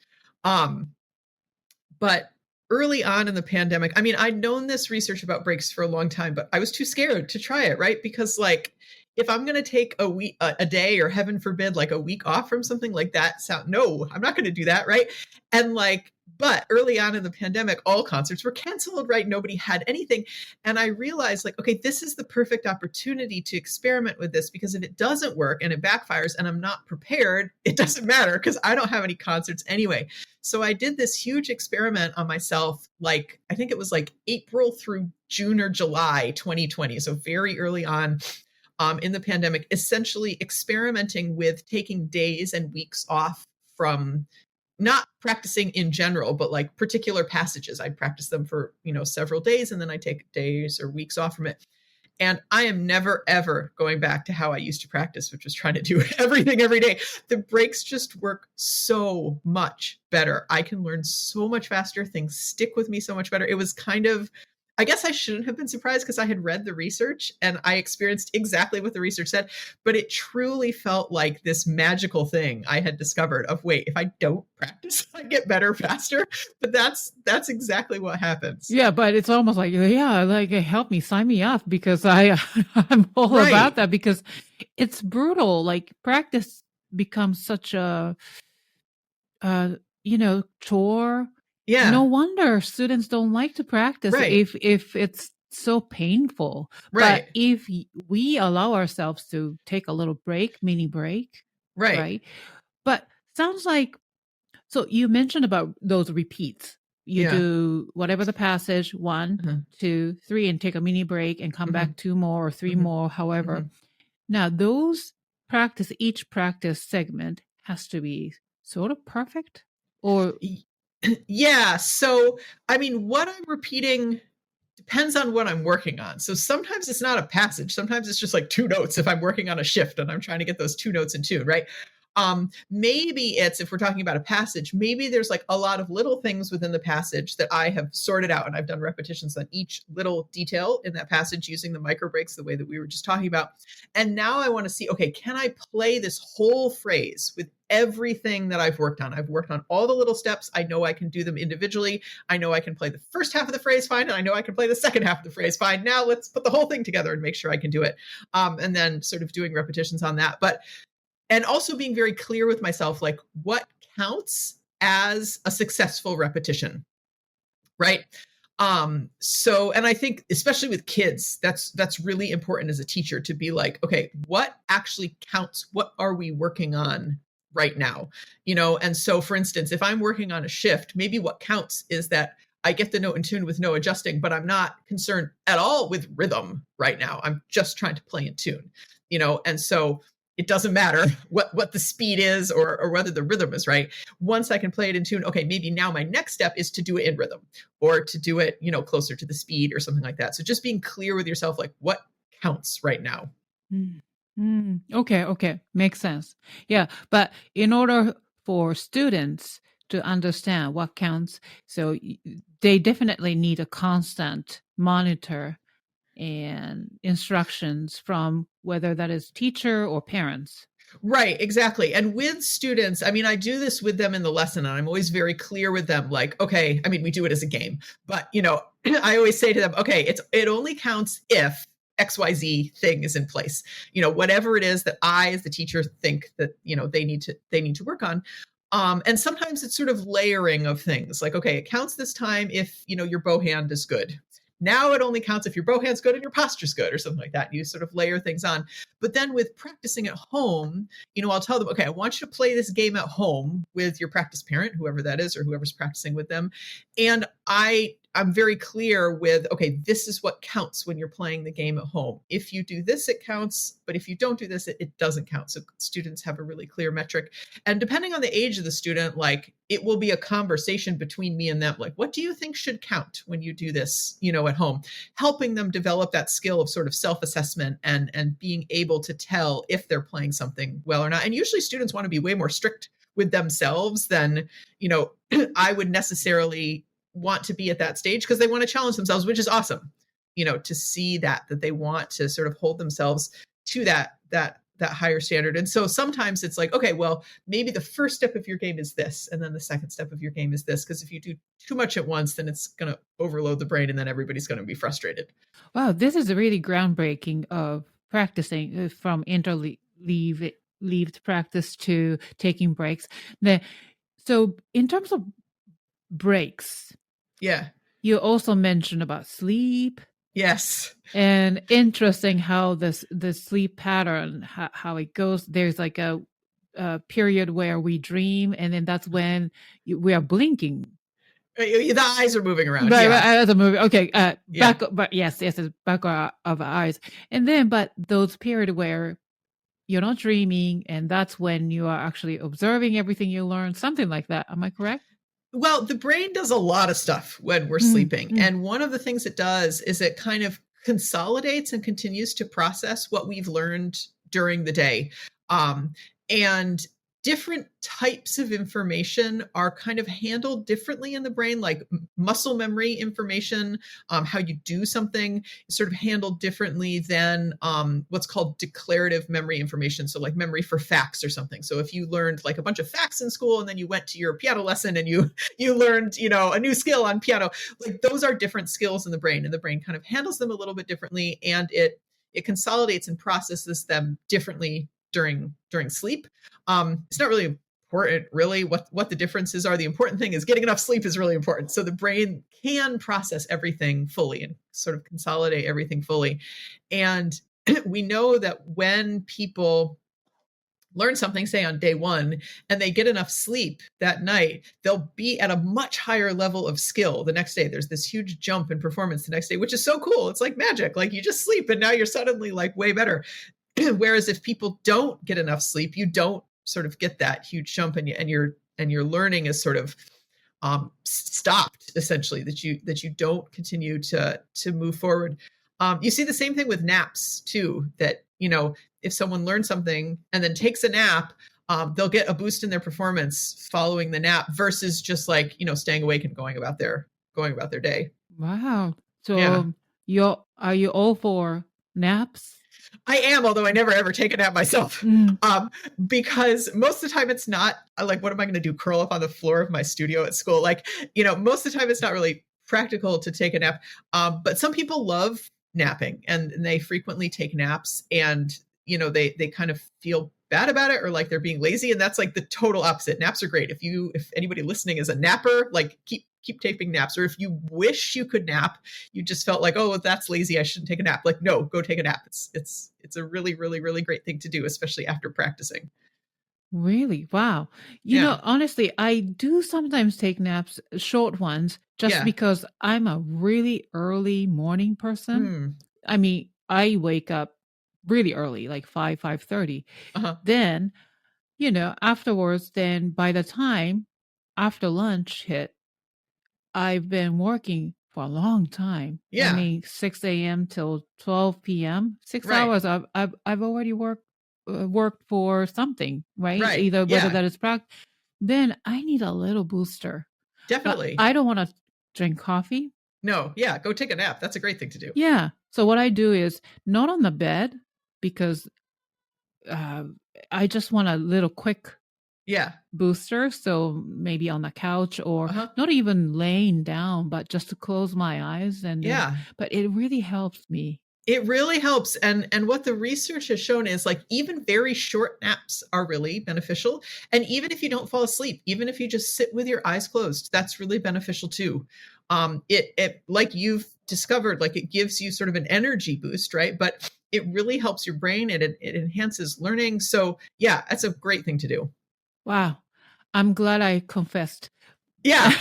But early on in the pandemic, I mean, I'd known this research about breaks for a long time, but I was too scared to try it, right? Because like, if I'm going to take a day, or heaven forbid, like a week off from something like that, no, I'm not going to do that, right? And like But early on in the pandemic, all concerts were canceled, right? Nobody had anything. And I realized, like, okay, this is the perfect opportunity to experiment with this, because if it doesn't work and it backfires and I'm not prepared, it doesn't matter because I don't have any concerts anyway. So I did this huge experiment on myself, like, I think it was like April through June or July 2020. So very early on in the pandemic, essentially experimenting with taking days and weeks off from not practicing in general, but like particular passages. I'd practice them for, several days, and then I take days or weeks off from it. And I am never, ever going back to how I used to practice, which was trying to do everything every day. The breaks just work so much better. I can learn so much faster. Things stick with me so much better. It was kind of, I guess I shouldn't have been surprised because I had read the research and I experienced exactly what the research said, but it truly felt like this magical thing I had discovered of, wait, if I don't practice, I get better faster. But that's exactly what happens. Yeah, but it's almost like, yeah, like help me, sign me up, because I'm all Right. about that, because it's brutal. Like practice becomes such a chore. Yeah. No wonder students don't like to practice Right. if it's so painful. Right. But if we allow ourselves to take a little break, mini break, Right. But sounds like, so you mentioned about those repeats. You Yeah. do whatever the passage, 1, Mhm. 2, 3, and take a mini break and come back 2 more or 3 Mhm. more, however. Mhm. Now, each practice segment has to be sort of perfect, or Yeah. So, I mean, what I'm repeating depends on what I'm working on. So sometimes it's not a passage. Sometimes it's just like 2 notes if I'm working on a shift and I'm trying to get those 2 notes in tune, right? Maybe it's, if we're talking about a passage, maybe there's like a lot of little things within the passage that I have sorted out, and I've done repetitions on each little detail in that passage using the micro breaks the way that we were just talking about. And now I want to see, okay, can I play this whole phrase with everything that I've worked on? I've worked on all the little steps. I know I can do them individually. I know I can play the first half of the phrase fine, and I know I can play the second half of the phrase fine. Now let's put the whole thing together and make sure I can do it. And then sort of doing repetitions on that. And also being very clear with myself, like, what counts as a successful repetition, right? So, and I think especially with kids, that's really important as a teacher to be like, okay, what actually counts? What are we working on right now? And so for instance, if I'm working on a shift, maybe what counts is that I get the note in tune with no adjusting, but I'm not concerned at all with rhythm right now. I'm just trying to play in tune, and so it doesn't matter what the speed is or whether the rhythm is right. Once I can play it in tune, okay, maybe now my next step is to do it in rhythm or to do it, closer to the speed or something like that. So just being clear with yourself, like, what counts right now. Okay, makes sense. Yeah, but in order for students to understand what counts, so they definitely need a constant monitor and instructions from whether that is teacher or parents. Right, exactly. And with students, I mean, I do this with them in the lesson, and I'm always very clear with them, like, okay, I mean, we do it as a game, but I always say to them, okay, it only counts if XYZ thing is in place. Whatever it is that I as the teacher think that, they need to work on. And sometimes it's sort of layering of things, like, okay, it counts this time if your bow hand is good. Now it only counts if your bow hand's good and your posture's good or something like that. You sort of layer things on. But then with practicing at home, I'll tell them, okay, I want you to play this game at home with your practice parent, whoever that is, or whoever's practicing with them. And I'm very clear with, okay, this is what counts when you're playing the game at home. If you do this, it counts. But if you don't do this, it doesn't count. So students have a really clear metric. And depending on the age of the student, like, it will be a conversation between me and them. Like, what do you think should count when you do this, at home? Helping them develop that skill of sort of self-assessment and being able to tell if they're playing something well or not. And usually students want to be way more strict with themselves than, I would necessarily want to be at that stage, because they want to challenge themselves, which is awesome, to see that they want to sort of hold themselves to that higher standard. And so sometimes it's like, okay, well, maybe the first step of your game is this, and then the second step of your game is this, because if you do too much at once, then it's going to overload the brain, and then everybody's going to be frustrated. Wow, this is really groundbreaking of practicing from interleaved practice to taking breaks. So in terms of breaks. Yeah. You also mentioned about sleep. Yes. And interesting how the sleep pattern, how it goes. There's like a period where we dream, and then that's when we are blinking. The eyes are moving around. Right, Yeah. as a movie. Okay, back, Yeah. but yes, it's back of our eyes. And then, but those period where you're not dreaming, and that's when you are actually observing everything you learn, something like that. Am I correct? Well, the brain does a lot of stuff when we're sleeping. And one of the things it does is it kind of consolidates and continues to process what we've learned during the day. And different types of information are kind of handled differently in the brain, like muscle memory information, how you do something is sort of handled differently than what's called declarative memory information. So like memory for facts or something. So if you learned like a bunch of facts in school and then you went to your piano lesson and you learned, a new skill on piano, like those are different skills in the brain, and the brain kind of handles them a little bit differently, and it consolidates and processes them differently during sleep. It's not really important, really, what the differences are. The important thing is getting enough sleep is really important. So the brain can process everything fully and sort of consolidate everything fully. And we know that when people learn something, say on day one, and they get enough sleep that night, they'll be at a much higher level of skill the next day. There's this huge jump in performance the next day, which is so cool. It's like magic. Like you just sleep and now you're suddenly like way better. Whereas if people don't get enough sleep, you don't sort of get that huge jump, and your learning is sort of stopped, essentially, that you don't continue to move forward. You see the same thing with naps too, that if someone learns something and then takes a nap, they'll get a boost in their performance following the nap versus just like staying awake and going about their day. Wow. So are you all for naps? I am, although I never ever take a nap myself, because most of the time it's not like, what am I going to do? Curl up on the floor of my studio at school? Like, most of the time it's not really practical to take a nap. But some people love napping, and they frequently take naps, and they kind of feel bad about it, or like they're being lazy, and that's like the total opposite. Naps are great. If anybody listening is a napper, like keep taking naps. Or if you wish you could nap, you just felt like, oh, that's lazy, I shouldn't take a nap. Like, no, go take a nap. It's a really, really, really great thing to do, especially after practicing. Really? Wow. Honestly, I do sometimes take naps, short ones, just because I'm a really early morning person. I mean, I wake up really early, like 5:30. Then, afterwards, then by the time after lunch hit, I've been working for a long time. Yeah. I mean, 6 a.m. till 12 p.m. 6 Right. hours. I've already worked for something, right? Right. Either whether that is practice. Then I need a little booster. Definitely. But I don't want to drink coffee. No. Yeah. Go take a nap. That's a great thing to do. Yeah. So what I do is not on the bed, because I just want a little quick booster. So maybe on the couch, or not even laying down, but just to close my eyes. And but it really helps me. It really helps. And what the research has shown is like even very short naps are really beneficial. And even if you don't fall asleep, even if you just sit with your eyes closed, that's really beneficial too. It like you've discovered, like it gives you sort of an energy boost, right? But it really helps your brain. It enhances learning. So yeah, that's a great thing to do. Wow. I'm glad I confessed. Yeah.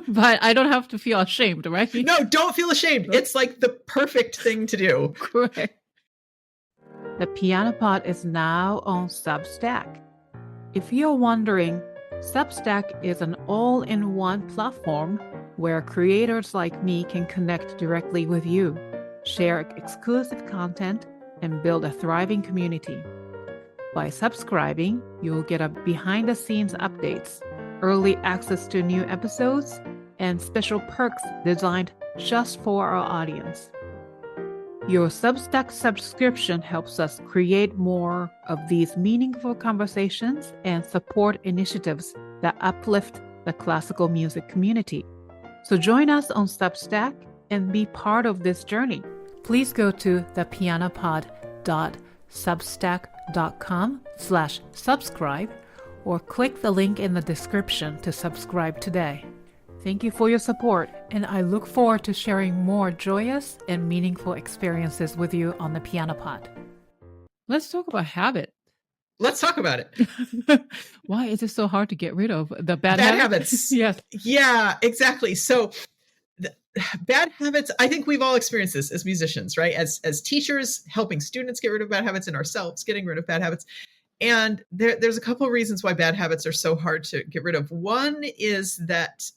But I don't have to feel ashamed, right? No, don't feel ashamed. It's like the perfect thing to do. Correct. The Piano Pod is now on Substack. If you're wondering, Substack is an all-in-one platform where creators like me can connect directly with you, share exclusive content, and build a thriving community. By subscribing, you'll get a behind-the-scenes updates, early access to new episodes, and special perks designed just for our audience. Your Substack subscription helps us create more of these meaningful conversations and support initiatives that uplift the classical music community. So join us on Substack and be part of this journey. Please go to thepianopod.substack.com/subscribe or click the link in the description to subscribe today. Thank you for your support, and I look forward to sharing more joyous and meaningful experiences with you on the Piano Pod. Let's talk about habit. Let's talk about it. Why is it so hard to get rid of the bad habits? Yes. Yeah, exactly. So bad habits, I think we've all experienced this as musicians, right? As teachers, helping students get rid of bad habits and ourselves getting rid of bad habits. And there's a couple of reasons why bad habits are so hard to get rid of. One is that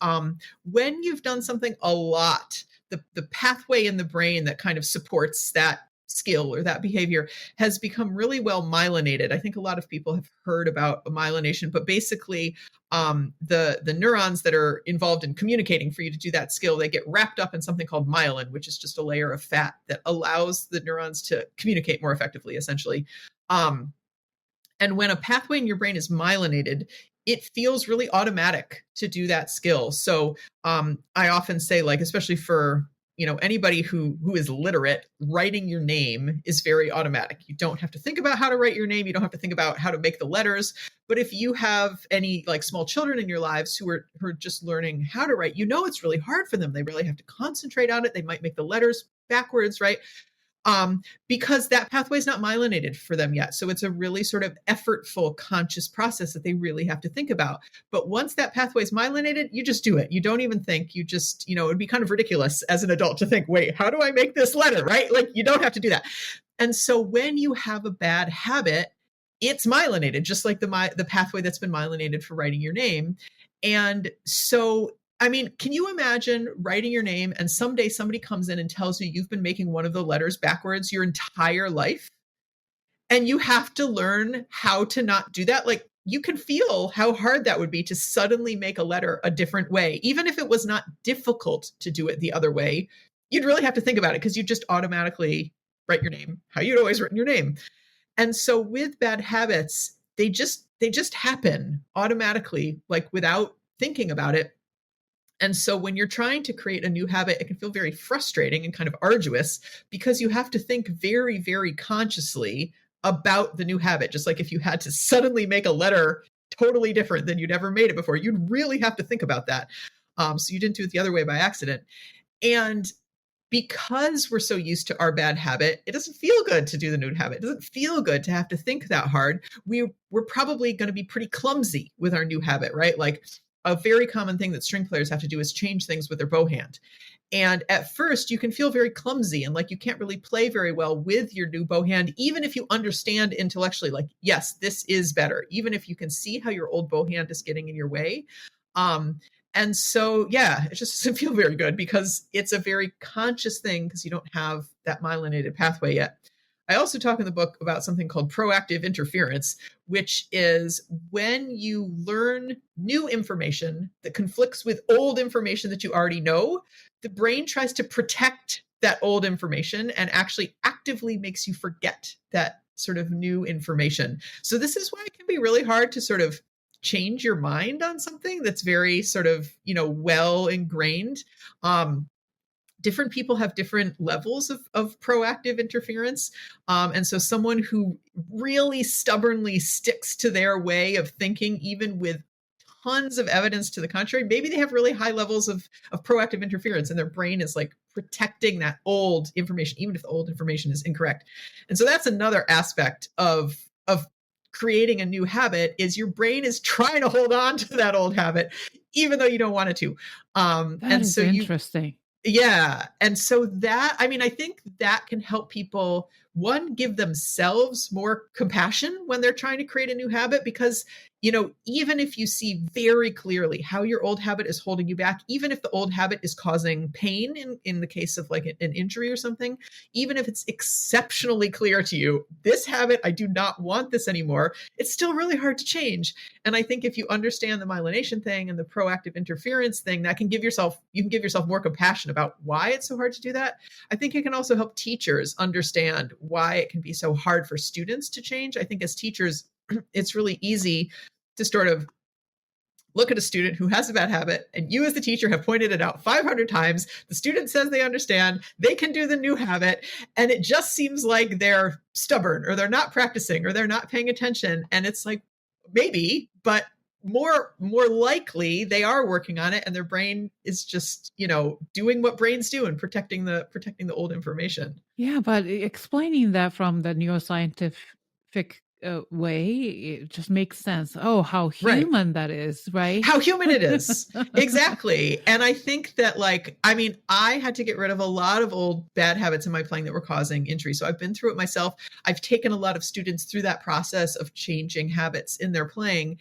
when you've done something a lot, the pathway in the brain that kind of supports that skill or that behavior has become really well myelinated. I think a lot of people have heard about myelination, but basically the neurons that are involved in communicating for you to do that skill, they get wrapped up in something called myelin, which is just a layer of fat that allows the neurons to communicate more effectively, essentially. And when a pathway in your brain is myelinated, it feels really automatic to do that skill. So I often say, like, especially for anybody who is literate, writing your name is very automatic. You don't have to think about how to write your name. You don't have to think about how to make the letters. But if you have any like small children in your lives who are just learning how to write, it's really hard for them. They really have to concentrate on it. They might make the letters backwards, right? Because that pathway is not myelinated for them yet. So it's a really sort of effortful, conscious process that they really have to think about. But once that pathway is myelinated, you just do it. You don't even think. You just, it would be kind of ridiculous as an adult to think, wait, how do I make this letter, right? Like, you don't have to do that. And so when you have a bad habit, it's myelinated, just like the pathway that's been myelinated for writing your name. And so I mean, can you imagine writing your name and someday somebody comes in and tells you you've been making one of the letters backwards your entire life? And you have to learn how to not do that. Like, you can feel how hard that would be to suddenly make a letter a different way. Even if it was not difficult to do it the other way, you'd really have to think about it because you just automatically write your name how you'd always written your name. And so with bad habits, they just happen automatically, like without thinking about it. And so when you're trying to create a new habit, it can feel very frustrating and kind of arduous because you have to think very, very consciously about the new habit. Just like if you had to suddenly make a letter totally different than you'd ever made it before, you'd really have to think about that. So you didn't do it the other way by accident. And because we're so used to our bad habit, it doesn't feel good to do the new habit. It doesn't feel good to have to think that hard. We're probably going to be pretty clumsy with our new habit, right? Like, a very common thing that string players have to do is change things with their bow hand. And at first, you can feel very clumsy and like you can't really play very well with your new bow hand, even if you understand intellectually, like, yes, this is better, even if you can see how your old bow hand is getting in your way. And so, yeah, it just doesn't feel very good because it's a very conscious thing because you don't have that myelinated pathway yet. I also talk in the book about something called proactive interference, which is when you learn new information that conflicts with old information that you already know, the brain tries to protect that old information and actually actively makes you forget that sort of new information. So this is why it can be really hard to sort of change your mind on something that's very sort of, well ingrained. Different people have different levels of proactive interference. And so someone who really stubbornly sticks to their way of thinking, even with tons of evidence to the contrary, maybe they have really high levels of proactive interference and their brain is like protecting that old information, even if the old information is incorrect. And so that's another aspect of creating a new habit is your brain is trying to hold on to that old habit, even though you don't want it to. That is interesting. Yeah. And so that, I mean, I think that can help people, one, give themselves more compassion when they're trying to create a new habit, because, even if you see very clearly how your old habit is holding you back, even if the old habit is causing pain in the case of like an injury or something, even if it's exceptionally clear to you, this habit, I do not want this anymore, it's still really hard to change. And I think if you understand the myelination thing and the proactive interference thing, that can give yourself more compassion about why it's so hard to do that. I think it can also help teachers understand why it can be so hard for students to change. I think as teachers, it's really easy to sort of look at a student who has a bad habit, and you as the teacher have pointed it out 500 times. The student says they understand, they can do the new habit, and it just seems like they're stubborn or they're not practicing or they're not paying attention. And it's like, maybe, but more likely they are working on it, and their brain is just, doing what brains do and protecting the old information. Yeah, but explaining that from the neuroscientific way, it just makes sense. Oh, how Right. human that is, right? How human it is. Exactly. And I think that, I had to get rid of a lot of old bad habits in my playing that were causing injury. So I've been through it myself. I've taken a lot of students through that process of changing habits in their playing.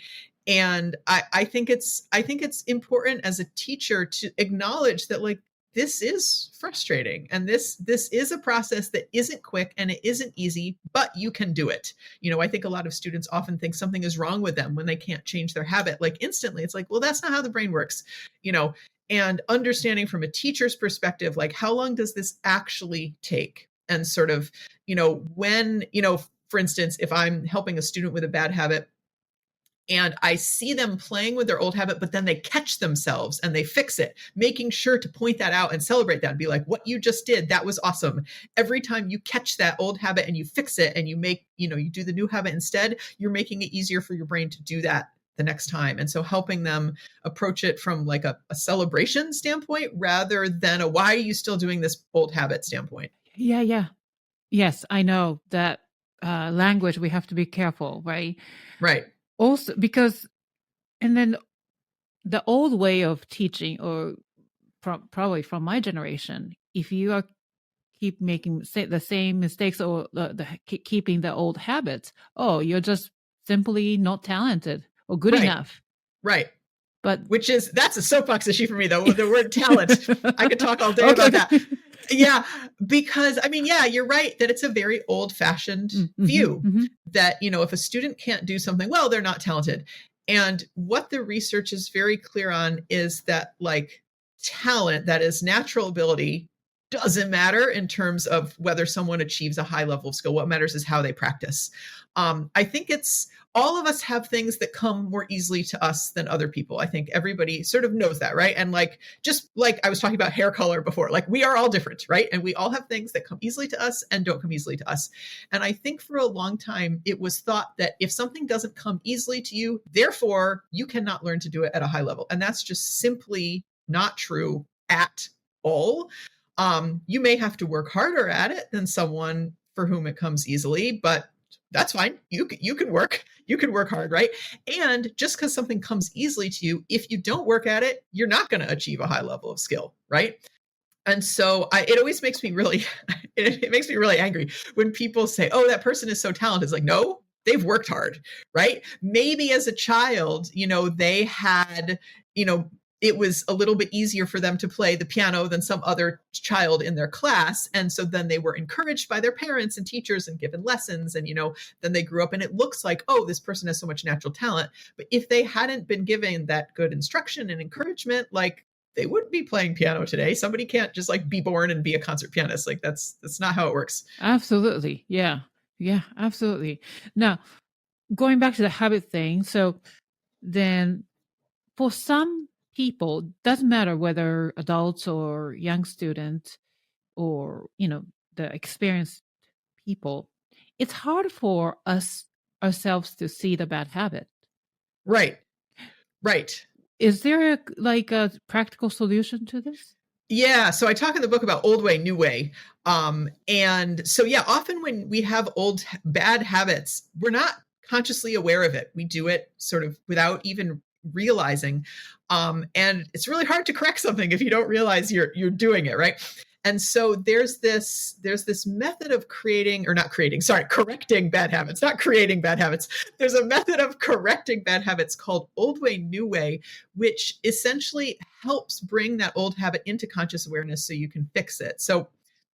And I think it's important as a teacher to acknowledge that, this is frustrating, and this is a process that isn't quick and it isn't easy, but you can do it. I think a lot of students often think something is wrong with them when they can't change their habit, instantly. It's like, well, that's not how the brain works, and understanding from a teacher's perspective, how long does this actually take? And sort of, when, for instance, if I'm helping a student with a bad habit, and I see them playing with their old habit, but then they catch themselves and they fix it, making sure to point that out and celebrate that and be like, what you just did, that was awesome. Every time you catch that old habit and you fix it and you make, you do the new habit instead, you're making it easier for your brain to do that the next time. And so helping them approach it from a celebration standpoint rather than a why are you still doing this old habit standpoint. Yeah. Yes, I know that language, we have to be careful, right? Right. Also, because, and then the old way of teaching, or probably from my generation, if you are keep making the same mistakes, or keeping the old habits, oh, you're just simply not talented or good enough. Right. But that's a soapbox issue for me, though. The word talent, I could talk all day about that. Yeah, because you're right that it's a very old-fashioned view that, if a student can't do something well, they're not talented. And what the research is very clear on is that, talent, that is natural ability, doesn't matter in terms of whether someone achieves a high level of skill. What matters is how they practice. I think all of us have things that come more easily to us than other people. I think everybody sort of knows that, right? And just like I was talking about hair color before, we are all different, right? And we all have things that come easily to us and don't come easily to us. And I think for a long time, it was thought that if something doesn't come easily to you, therefore you cannot learn to do it at a high level. And that's just simply not true at all. You may have to work harder at it than someone for whom it comes easily, but that's fine. You can work hard, right? And just because something comes easily to you, if you don't work at it, you're not going to achieve a high level of skill, right? And so it always makes me really, it makes me really angry when people say, oh, that person is so talented. It's like, no, they've worked hard, right? Maybe as a child, they had, it was a little bit easier for them to play the piano than some other child in their class. And so then they were encouraged by their parents and teachers and given lessons. And, then they grew up and it looks like, oh, this person has so much natural talent. But if they hadn't been given that good instruction and encouragement, they wouldn't be playing piano today. Somebody can't just be born and be a concert pianist. That's not how it works. Absolutely. Yeah, absolutely. Now, going back to the habit thing. So then for some people, doesn't matter whether adults or young students or, the experienced people, it's hard for ourselves to see the bad habit. Right. Is there a practical solution to this? Yeah. So I talk in the book about old way, new way. And so, often when we have old bad habits, we're not consciously aware of it. We do it sort of without even realizing. And it's really hard to correct something if you don't realize you're doing it, right? And so there's this method of correcting bad habits, not creating bad habits. There's a method of correcting bad habits called old way, new way, which essentially helps bring that old habit into conscious awareness so you can fix it. So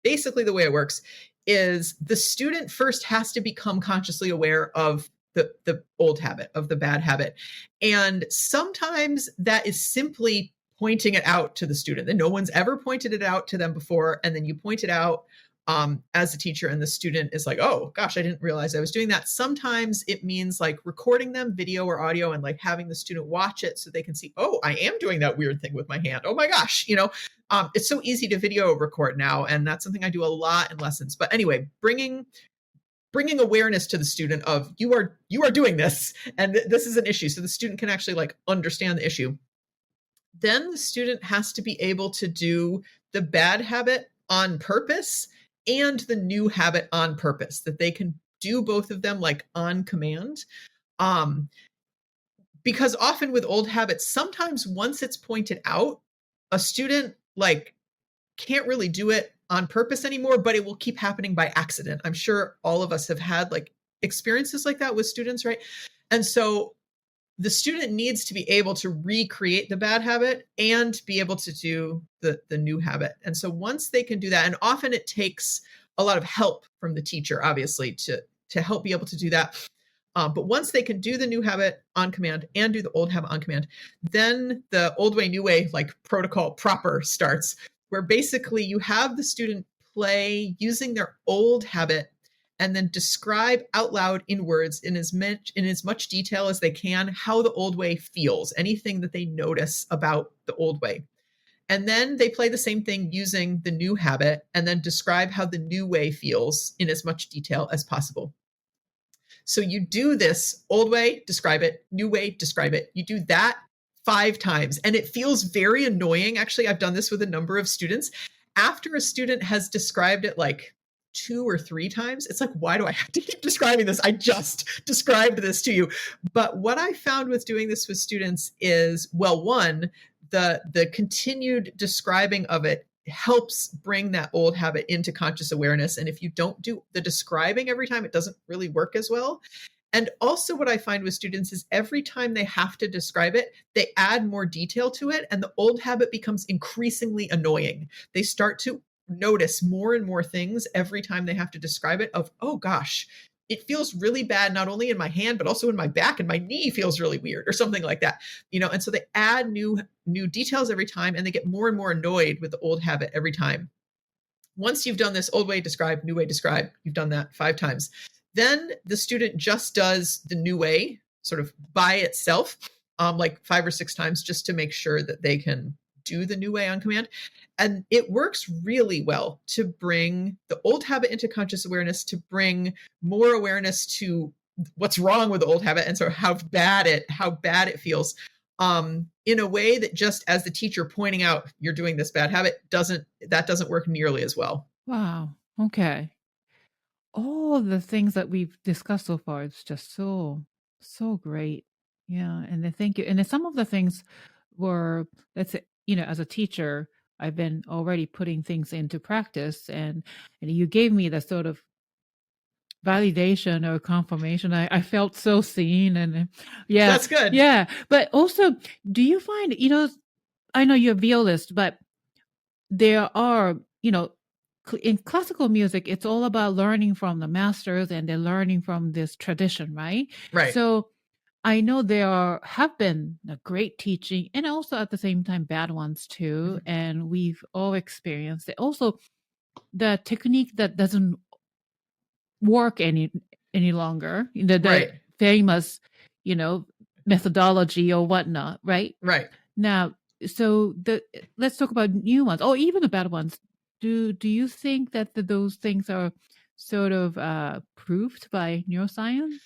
basically the way it works is the student first has to become consciously aware of the old habit, of the bad habit. And sometimes that is simply pointing it out to the student, and no one's ever pointed it out to them before. And then you point it out as a teacher, and the student is like, oh gosh, I didn't realize I was doing that. Sometimes it means recording them, video or audio, and having the student watch it so they can see, oh, I am doing that weird thing with my hand. Oh my gosh, it's so easy to video record now. And that's something I do a lot in lessons. But anyway, bringing bringing awareness to the student of you are doing this, and this is an issue, so the student can actually like understand the issue. Then the student has to be able to do the bad habit on purpose and the new habit on purpose, that they can do both of them like on command. Because often with old habits, sometimes once it's pointed out, a student like can't really do it on purpose anymore, but it will keep happening by accident. I'm sure all of us have had like experiences like that with students, right? And so the student needs to be able to recreate the bad habit and be able to do the new habit. And so once they can do that, and often it takes a lot of help from the teacher, obviously, to help be able to do that. But once they can do the new habit on command and do the old habit on command, then the old way, new way, like protocol proper starts, where basically you have the student play using their old habit and then describe out loud in words in as much detail as they can how the old way feels, anything that they notice about the old way. And then they play the same thing using the new habit and then describe how the new way feels in as much detail as possible. So you do this old way, describe it, new way, describe it. You do that 5 times, and it feels very annoying. Actually, I've done this with a number of students. After a student has described it like 2 or 3 times, it's like, why do I have to keep describing this? I just described this to you. But what I found with doing this with students is, well, one, the continued describing of it helps bring that old habit into conscious awareness. And if you don't do the describing every time, it doesn't really work as well. And also what I find with students is every time they have to describe it, they add more detail to it, and the old habit becomes increasingly annoying. They start to notice more and more things every time they have to describe it of, oh gosh, it feels really bad, not only in my hand, but also in my back, and my knee feels really weird or something like that, and so they add new details every time, and they get more and more annoyed with the old habit every time. Once you've done this old way, describe, new way, describe, you've done that 5 times. Then the student just does the new way sort of by itself, like 5 or 6 times, just to make sure that they can do the new way on command. And it works really well to bring the old habit into conscious awareness, to bring more awareness to what's wrong with the old habit and sort of how bad it feels, in a way that just as the teacher pointing out you're doing this bad habit doesn't work nearly as well. Wow. Okay. All the things that we've discussed so far, it's just so great. Yeah. And then thank you. And then some of the things were, let's say, as a teacher, I've been already putting things into practice, and you gave me the sort of validation or confirmation. I felt so seen, and yeah, That's good. yeah. But also, do you find, I know you're a violist, but there are, in classical music, it's all about learning from the masters, and they're learning from this tradition, right? Right. So I know there have been a great teaching, and also at the same time bad ones too, and we've all experienced it. Also, the technique that doesn't work any longer, the Right. famous, methodology or whatnot, right? Right. Now, so let's talk about new ones, or even the bad ones. Do you think that those things are sort of proved by neuroscience?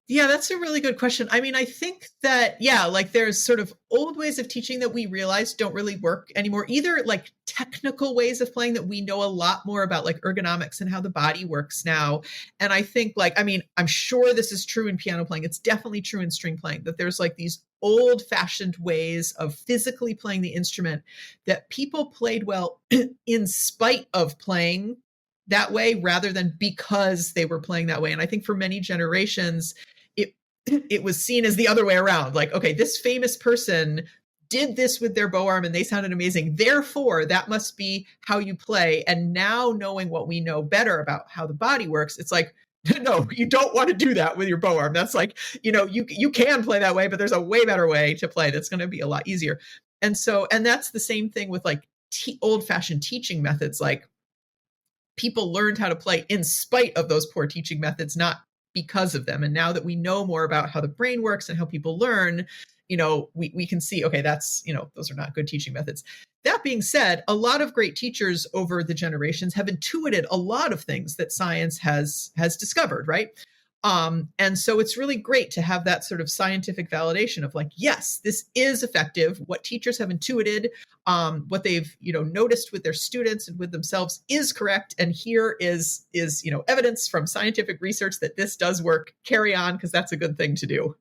Yeah, that's a really good question. I mean, I think that, yeah, like there's sort of old ways of teaching that we realize don't really work anymore. Either like technical ways of playing that we know a lot more about, like ergonomics and how the body works now. And I think I'm sure this is true in piano playing. It's definitely true in string playing, that there's like these old fashioned ways of physically playing the instrument that people played well in spite of playing that way rather than because they were playing that way. And I think for many generations, it was seen as the other way around. Like, okay, this famous person did this with their bow arm and they sounded amazing. Therefore, that must be how you play. And now knowing what we know better about how the body works, it's like, no, you don't want to do that with your bow arm. That's like, you can play that way, but there's a way better way to play that's going to be a lot easier. And that's the same thing with like old-fashioned teaching methods. Like, people learned how to play in spite of those poor teaching methods, not because of them. And now that we know more about how the brain works and how people learn, we can see, okay, that's, those are not good teaching methods. That being said, a lot of great teachers over the generations have intuited a lot of things that science has discovered, right? And so it's really great to have that sort of scientific validation of like, yes, this is effective. What teachers have intuited, what they've noticed with their students and with themselves is correct. And here is evidence from scientific research that this does work. Carry on, because that's a good thing to do.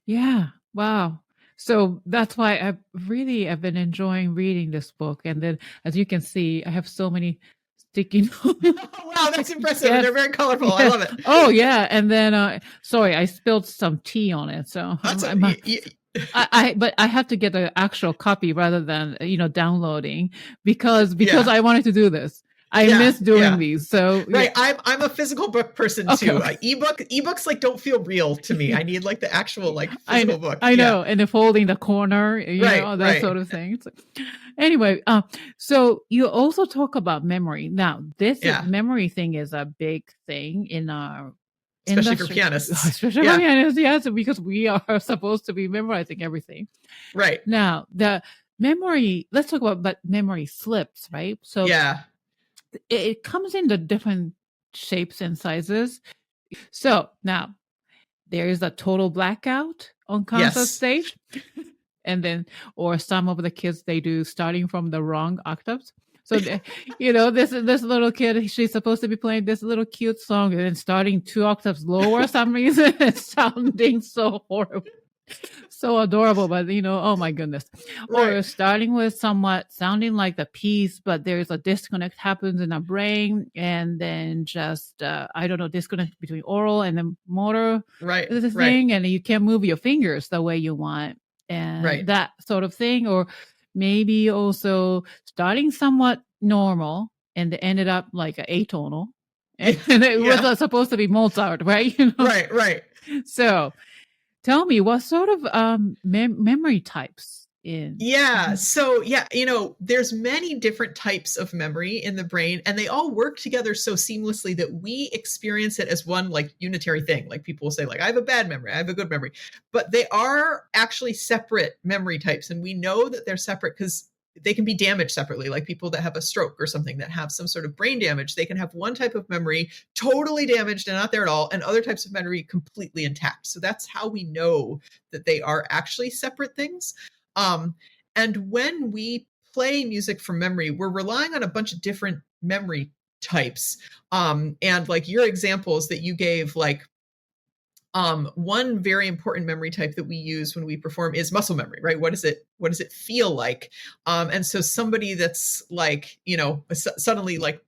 Yeah. Wow. So that's why I've been enjoying reading this book. And then, as you can see, I have so many sticky notes. Wow, that's impressive. Yes. They're very colorful. Yeah. I love it. Oh, yeah. And then, sorry, I spilled some tea on it. So but I have to get an actual copy rather than downloading because I wanted to do this. I miss doing these. So right, I'm a physical book person too. Ebooks like don't feel real to me. I need like the actual like physical book. I know, and the folding the corner, that sort of thing. So, anyway, so you also talk about memory. Now, memory thing is a big thing in our especially for pianists. Especially for pianists, yes, because we are supposed to be memorizing everything. Right. Now, the memory, let's talk about memory slips, right? So it comes in the different shapes and sizes. So now there is a total blackout on concert stage. And then, or some of the kids, they do starting from the wrong octaves. So, this little kid, she's supposed to be playing this little cute song and then starting 2 octaves lower for some reason. It's sounding so horrible. So adorable, but oh my goodness. Right. Or starting with somewhat sounding like the piece, but there's a disconnect happens in the brain, and then just disconnect between aural and the motor thing, and you can't move your fingers the way you want, and that sort of thing. Or maybe also starting somewhat normal and it ended up like an atonal, and it was supposed to be Mozart, right? Right. So tell me, what sort of memory types in? So there's many different types of memory in the brain, and they all work together so seamlessly that we experience it as one like unitary thing. Like people will say like, I have a bad memory, I have a good memory, but they are actually separate memory types. And we know that they're separate because they can be damaged separately. Like people that have a stroke or something that have some sort of brain damage, they can have one type of memory totally damaged and not there at all, and other types of memory completely intact. So that's how we know that they are actually separate things. And when we play music from memory, we're relying on a bunch of different memory types. And like your examples that you gave, like one very important memory type that we use when we perform is muscle memory, right? What does it feel like? And so somebody that's like, suddenly like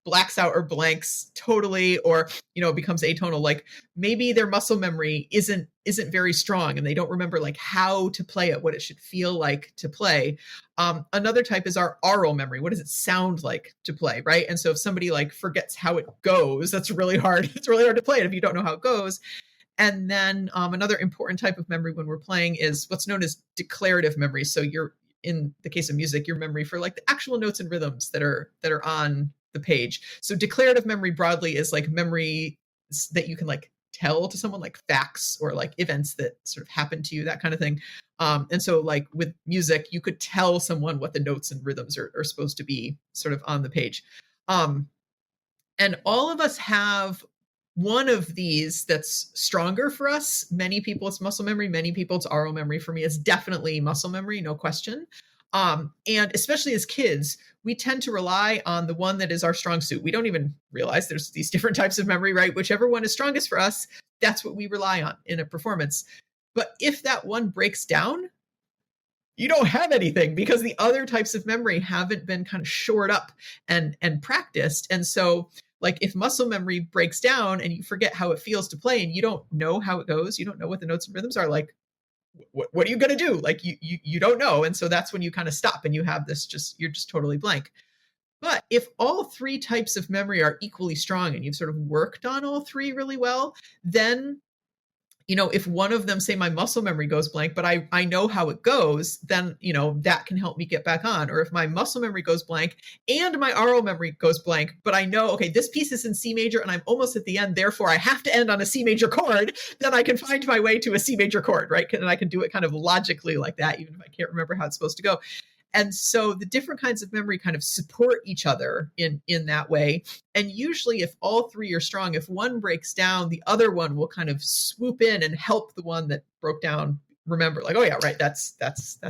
blacks out or blanks totally, or, becomes atonal, like maybe their muscle memory isn't very strong and they don't remember like how to play it, what it should feel like to play. Another type is our aural memory. What does it sound like to play, right? And so if somebody like forgets how it goes, that's really hard. It's really hard to play it if you don't know how it goes. And then another important type of memory when we're playing is what's known as declarative memory. So in the case of music, your memory for like the actual notes and rhythms that are on the page. So declarative memory broadly is like memory that you can like tell to someone, like facts or like events that sort of happen to you, that kind of thing. And so like with music, you could tell someone what the notes and rhythms are supposed to be sort of on the page. And all of us have one of these that's stronger for us. Many people it's muscle memory, many people it's aural memory. For me, it's definitely muscle memory, no question. And especially as kids, we tend to rely on the one that is our strong suit. We don't even realize there's these different types of memory, right? Whichever one is strongest for us, that's what we rely on in a performance. But if that one breaks down, you don't have anything because the other types of memory haven't been kind of shored up and practiced. And so like if muscle memory breaks down and you forget how it feels to play and you don't know how it goes, you don't know what the notes and rhythms are, like, what are you going to do? Like you don't know. And so that's when you kind of stop and you have this you're just totally blank. But if all 3 types of memory are equally strong and you've sort of worked on all 3 really well, then if one of them, say my muscle memory goes blank, but I know how it goes, then, that can help me get back on. Or if my muscle memory goes blank and my aural memory goes blank, but I know, okay, this piece is in C major and I'm almost at the end, therefore I have to end on a C major chord, then I can find my way to a C major chord, right? And I can do it kind of logically like that, even if I can't remember how it's supposed to go. And so the different kinds of memory kind of support each other in that way. And usually if all three are strong, if one breaks down, the other one will kind of swoop in and help the one that broke down remember, like, oh yeah, right, that's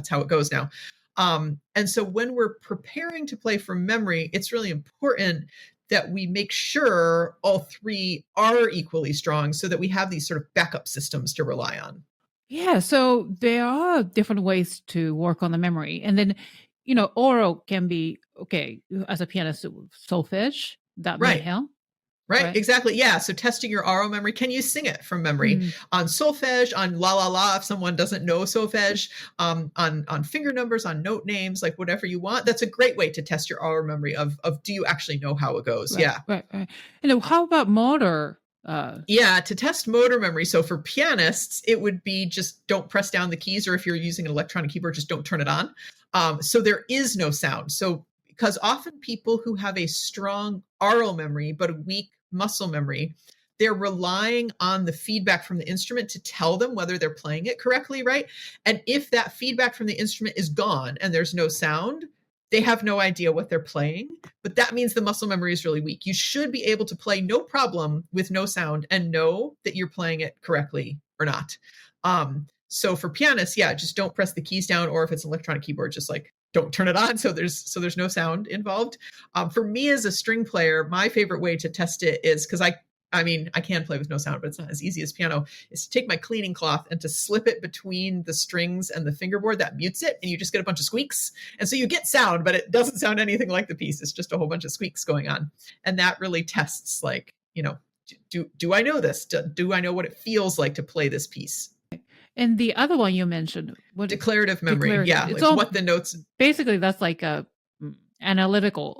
how it goes now. And so when we're preparing to play from memory, it's really important that we make sure all three are equally strong so that we have these sort of backup systems to rely on. Yeah, so there are different ways to work on the memory. And then, aural can be, okay, as a pianist, solfege, that may help. Right, exactly. Yeah. So testing your aural memory. Can you sing it from memory on solfege, on la la la, if someone doesn't know solfege, on finger numbers, on note names, like whatever you want. That's a great way to test your aural memory of do you actually know how it goes? Right, yeah. Right. And how about motor? Yeah, to test motor memory. So for pianists, it would be just don't press down the keys, or if you're using an electronic keyboard, just don't turn it on. So there is no sound. So because often people who have a strong aural memory but a weak muscle memory, they're relying on the feedback from the instrument to tell them whether they're playing it correctly, right? And if that feedback from the instrument is gone and there's no sound, they have no idea what they're playing, but that means the muscle memory is really weak. You should be able to play no problem with no sound and know that you're playing it correctly or not. So for pianists, yeah, just don't press the keys down, or if it's an electronic keyboard, just like don't turn it on so there's no sound involved. For me as a string player, my favorite way to test it is, because I mean, I can play with no sound, but it's not as easy as piano, is to take my cleaning cloth and to slip it between the strings and the fingerboard. That mutes it, and you just get a bunch of squeaks. And so you get sound, but it doesn't sound anything like the piece. It's just a whole bunch of squeaks going on. And that really tests, like, do I know this? Do I know what it feels like to play this piece? And the other one you mentioned, declarative memory. Declarative. Yeah, it's like what the notes. Basically, that's like a analytical.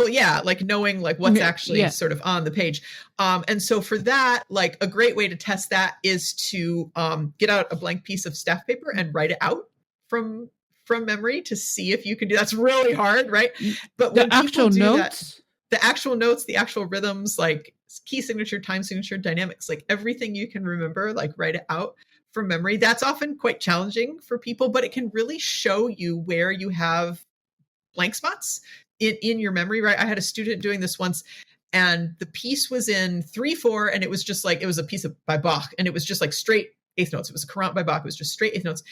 Yeah, like knowing like what's actually sort of on the page. And so for that, like a great way to test that is to get out a blank piece of staff paper and write it out from memory to see if you can do. That's really hard, right? But when the actual notes, the actual rhythms, like key signature, time signature, dynamics, like everything you can remember, like write it out from memory. That's often quite challenging for people, but it can really show you where you have blank spots in your memory, right? I had a student doing this once, and the piece was in 3/4, and it was just like, it was a piece by Bach, and it was just like straight eighth notes. It was a Courant by Bach. It was just straight eighth notes.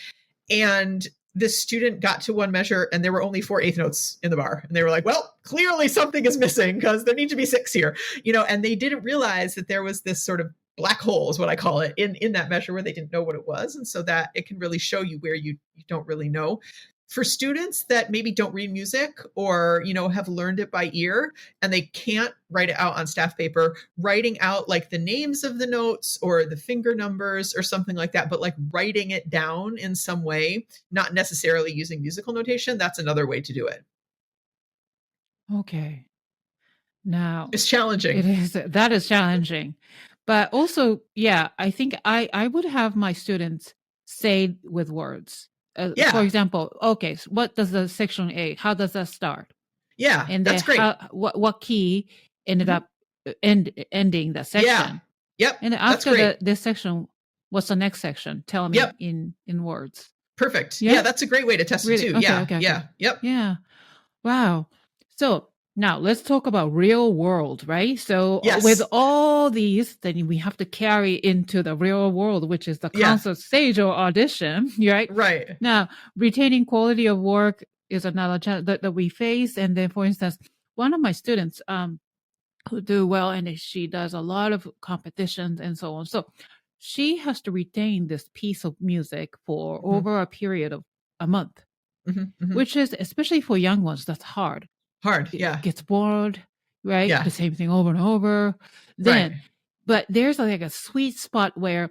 And this student got to one measure, and there were only 4 eighth notes in the bar. And they were like, well, clearly something is missing because there need to be 6 here, and they didn't realize that there was this sort of black hole, is what I call it, in that measure where they didn't know what it was. And so that it can really show you where you don't really know. For students that maybe don't read music or, have learned it by ear and they can't write it out on staff paper, writing out like the names of the notes or the finger numbers or something like that, but like writing it down in some way, not necessarily using musical notation, that's another way to do it. Okay. Now, it's challenging. It is. That is challenging. But also, yeah, I think I would have my students say with words. For example, okay, so what does the section A, how does that start? Yeah, and that's great. What key ended up ending the section? Yeah. Yep. And after this section, what's the next section? Tell me in words. Perfect. Yeah, that's a great way to test it too. Okay. Yep. Yeah. Wow. So now let's talk about real world, right? So with all these, then we have to carry into the real world, which is the concert stage or audition, right? Right. Now, retaining quality of work is another challenge that we face. And then, for instance, one of my students who do well, and she does a lot of competitions and so on. So she has to retain this piece of music for over a period of a month, which is, especially for young ones, that's hard. It gets bored, right? The same thing over and over. Then, but there's like a sweet spot where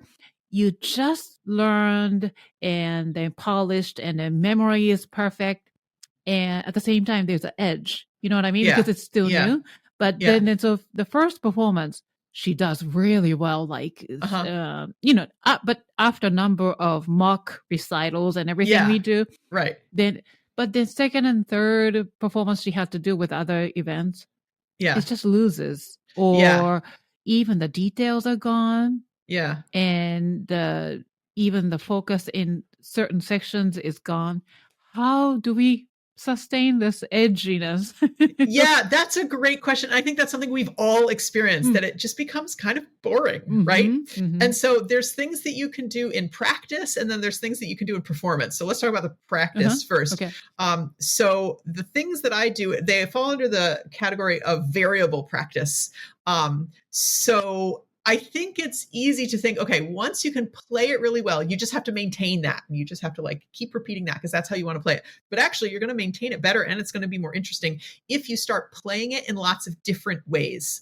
you just learned and then polished and then memory is perfect. And at the same time, there's an edge, you know what I mean? Because it's still new. But then, so the first performance, she does really well, like, but after a number of mock recitals and everything we do. Right. But the second and third performance she has to do with other events, it just loses. Or even the details are gone. Yeah. And even the focus in certain sections is gone. how do we sustain this edginess? Yeah, that's a great question. I think that's something we've all experienced, that it just becomes kind of boring, right? And so there's things that you can do in practice, and then there's things that you can do in performance. So let's talk about the practice first. Okay. So the things that I do, they fall under the category of variable practice. So I think it's easy to think, okay, once you can play it really well, you just have to maintain that. You just have to like keep repeating that because that's how you want to play it. But actually, you're going to maintain it better and it's going to be more interesting if you start playing it in lots of different ways.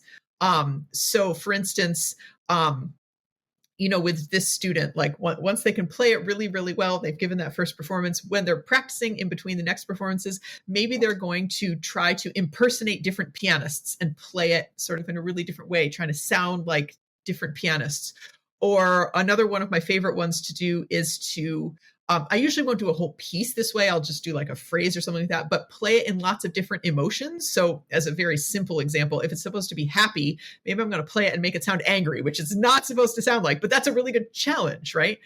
So for instance, with this student, like once they can play it really, really well, they've given that first performance, when they're practicing in between the next performances, maybe they're going to try to impersonate different pianists and play it sort of in a really different way, trying to sound like different pianists. Or another one of my favorite ones to do is to, I usually won't do a whole piece this way. I'll just do like a phrase or something like that, but play it in lots of different emotions. So as a very simple example, if it's supposed to be happy, maybe I'm going to play it and make it sound angry, which it's not supposed to sound like, but that's a really good challenge, right?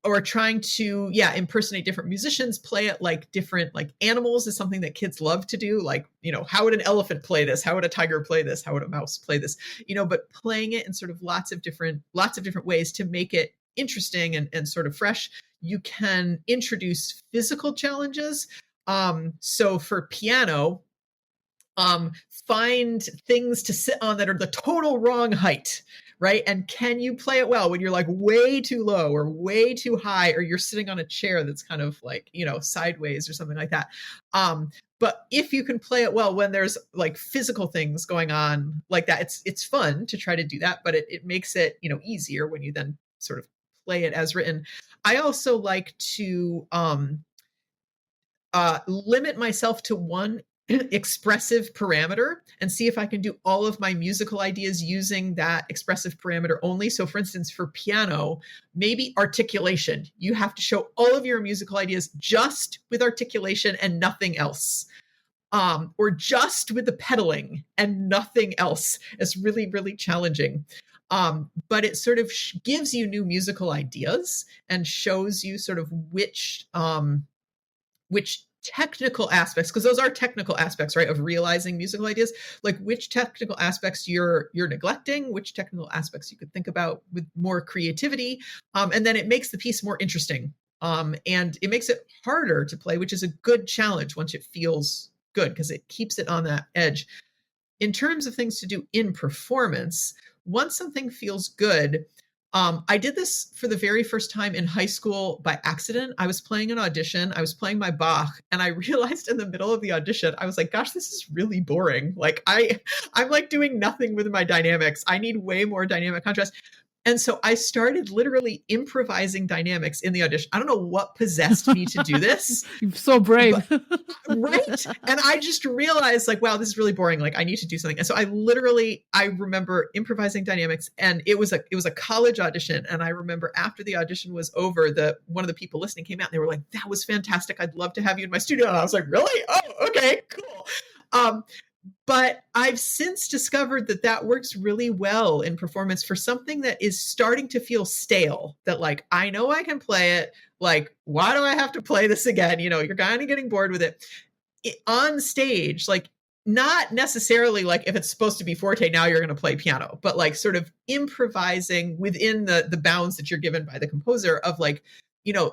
Or trying to, impersonate different musicians, play it like different, like animals is something that kids love to do. Like, how would an elephant play this? How would a tiger play this? How would a mouse play this? But playing it in sort of lots of different ways to make it interesting and sort of fresh. You can introduce physical challenges. So for piano, find things to sit on that are the total wrong height, right? And can you play it well when you're like way too low or way too high, or you're sitting on a chair that's kind of like, sideways or something like that. But if you can play it well when there's like physical things going on like that, it's fun to try to do that, but it makes it, easier when you then sort of play it as written. I also like to limit myself to one expressive parameter and see if I can do all of my musical ideas using that expressive parameter only. So for instance, for piano, maybe articulation. You have to show all of your musical ideas just with articulation and nothing else. Or just with the pedaling and nothing else. It's really, really challenging. But it sort of gives you new musical ideas and shows you sort of which technical aspects, because those are technical aspects, right, of realizing musical ideas, like which technical aspects you're neglecting, which technical aspects you could think about with more creativity. And then it makes the piece more interesting. And it makes it harder to play, which is a good challenge once it feels good, because it keeps it on that edge. In terms of things to do in performance, once something feels good, I did this for the very first time in high school by accident. I was playing an audition. I was playing my Bach, and I realized in the middle of the audition, I was like, gosh, this is really boring. Like I'm like doing nothing with my dynamics. I need way more dynamic contrast. And so I started literally improvising dynamics in the audition. I don't know what possessed me to do this. You're so brave. Right? And I just realized like, wow, this is really boring. Like I need to do something. And so I remember improvising dynamics, and it was a college audition. And I remember after the audition was over, one of the people listening came out and they were like, that was fantastic. I'd love to have you in my studio. And I was like, really? Oh, okay, cool. But I've since discovered that works really well in performance for something that is starting to feel stale, that like, I know I can play it. Like, why do I have to play this again? You're kind of getting bored with it. On stage, like not necessarily like if it's supposed to be forte, now you're going to play piano, but like sort of improvising within the bounds that you're given by the composer of like,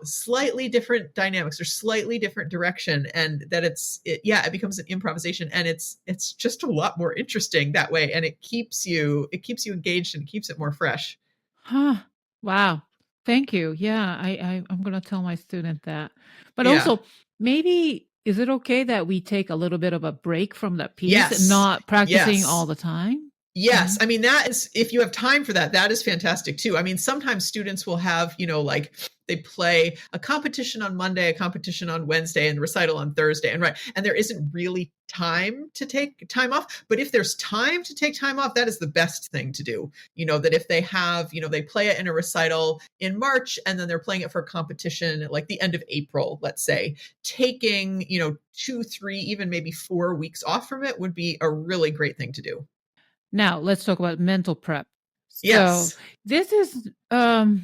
slightly different dynamics or slightly different direction, and that it becomes an improvisation, and it's just a lot more interesting that way, and it keeps you engaged and keeps it more fresh. Huh. Wow. Thank you. Yeah, I'm going to tell my student that. But Yeah. also, maybe is it okay that we take a little bit of a break from that piece and Yes. not practicing Yes. all the time? Yes. I mean, that is, if you have time for that is fantastic too. I mean, sometimes students will have, like they play a competition on Monday, a competition on Wednesday, and recital on Thursday. And there isn't really time to take time off. But if there's time to take time off, that is the best thing to do. That if they have, they play it in a recital in March, and then they're playing it for a competition at like the end of April, let's say, taking, 2, 3, even maybe 4 weeks off from it would be a really great thing to do. Now, let's talk about mental prep. So Yes. this is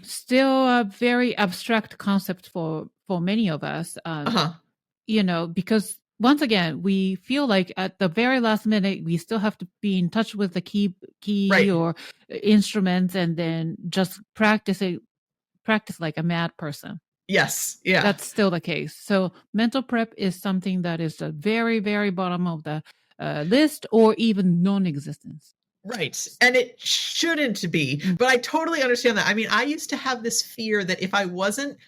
still a very abstract concept for many of us, Uh-huh. because once again, we feel like at the very last minute, we still have to be in touch with the key Right. or instruments and then just practice like a mad person. Yes. Yeah. That's still the case. So mental prep is something that is the very, very bottom of the list or even non-existence. Right. And it shouldn't be. Mm. But I totally understand that. I mean, I used to have this fear that if I wasn't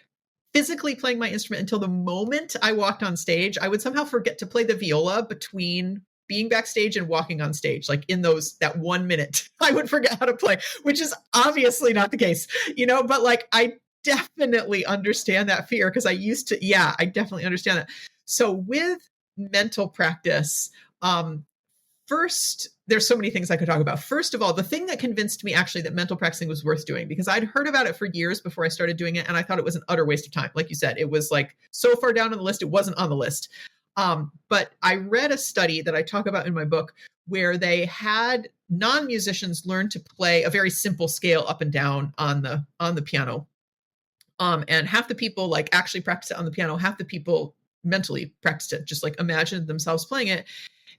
physically playing my instrument until the moment I walked on stage, I would somehow forget to play the viola between being backstage and walking on stage. Like in that 1 minute, I would forget how to play, which is obviously not the case, but like I definitely understand that fear because I definitely understand that. So with mental practice, first, there's so many things I could talk about. First of all, the thing that convinced me actually that mental practicing was worth doing, because I'd heard about it for years before I started doing it, and I thought it was an utter waste of time. Like you said, it was like so far down on the list, it wasn't on the list. But I read a study that I talk about in my book where they had non-musicians learn to play a very simple scale up and down on the piano. And half the people like actually practice it on the piano, half the people mentally practiced it, just like imagined themselves playing it.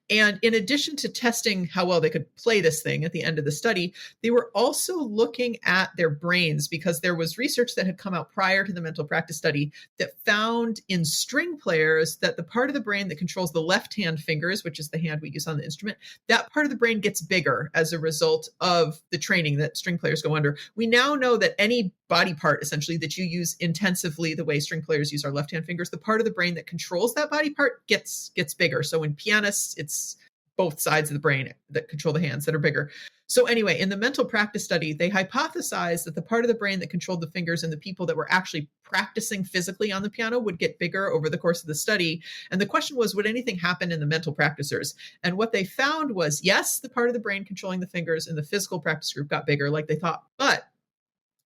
And in addition to testing how well they could play this thing at the end of the study, they were also looking at their brains, because there was research that had come out prior to the mental practice study that found in string players that the part of the brain that controls the left hand fingers, which is the hand we use on the instrument, that part of the brain gets bigger as a result of the training that string players go under. We now know that any body part essentially that you use intensively the way string players use our left hand fingers, the part of the brain that controls that body part gets bigger. So in pianists, it's both sides of the brain that control the hands that are bigger. So anyway, in the mental practice study, they hypothesized that the part of the brain that controlled the fingers in the people that were actually practicing physically on the piano would get bigger over the course of the study. And the question was, would anything happen in the mental practicers? And what they found was, yes, the part of the brain controlling the fingers in the physical practice group got bigger like they thought, but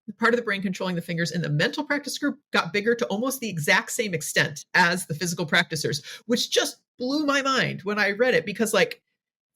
the part of the brain controlling the fingers in the mental practice group got bigger to almost the exact same extent as the physical practicers, which just blew my mind when I read it, because like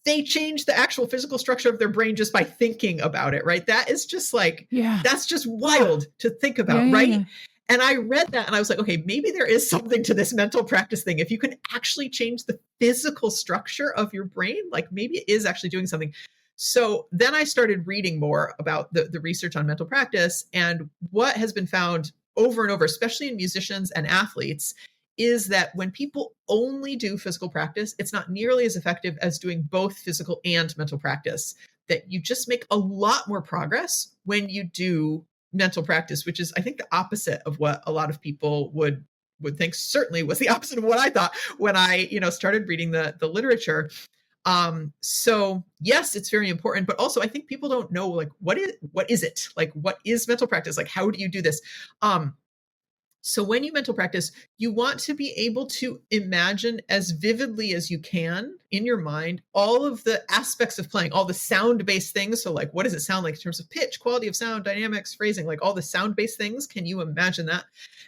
they changed the actual physical structure of their brain just by thinking about it, right? That is just like, that's just wild to think about, right? Yeah. And I read that and I was like, okay, maybe there is something to this mental practice thing. If you can actually change the physical structure of your brain, like maybe it is actually doing something. So then I started reading more about the research on mental practice, and what has been found over and over, especially in musicians and athletes, is that when people only do physical practice, it's not nearly as effective as doing both physical and mental practice. That you just make a lot more progress when you do mental practice, which is, I think, the opposite of what a lot of people would think. Certainly was the opposite of what I thought when I, started reading the literature. So yes, it's very important, but also I think people don't know, like, what is it? Like, what is mental practice? Like, how do you do this? So when you mental practice, you want to be able to imagine as vividly as you can in your mind all of the aspects of playing, all the sound-based things. So like, what does it sound like in terms of pitch, quality of sound, dynamics, phrasing, like all the sound-based things? Can you imagine that?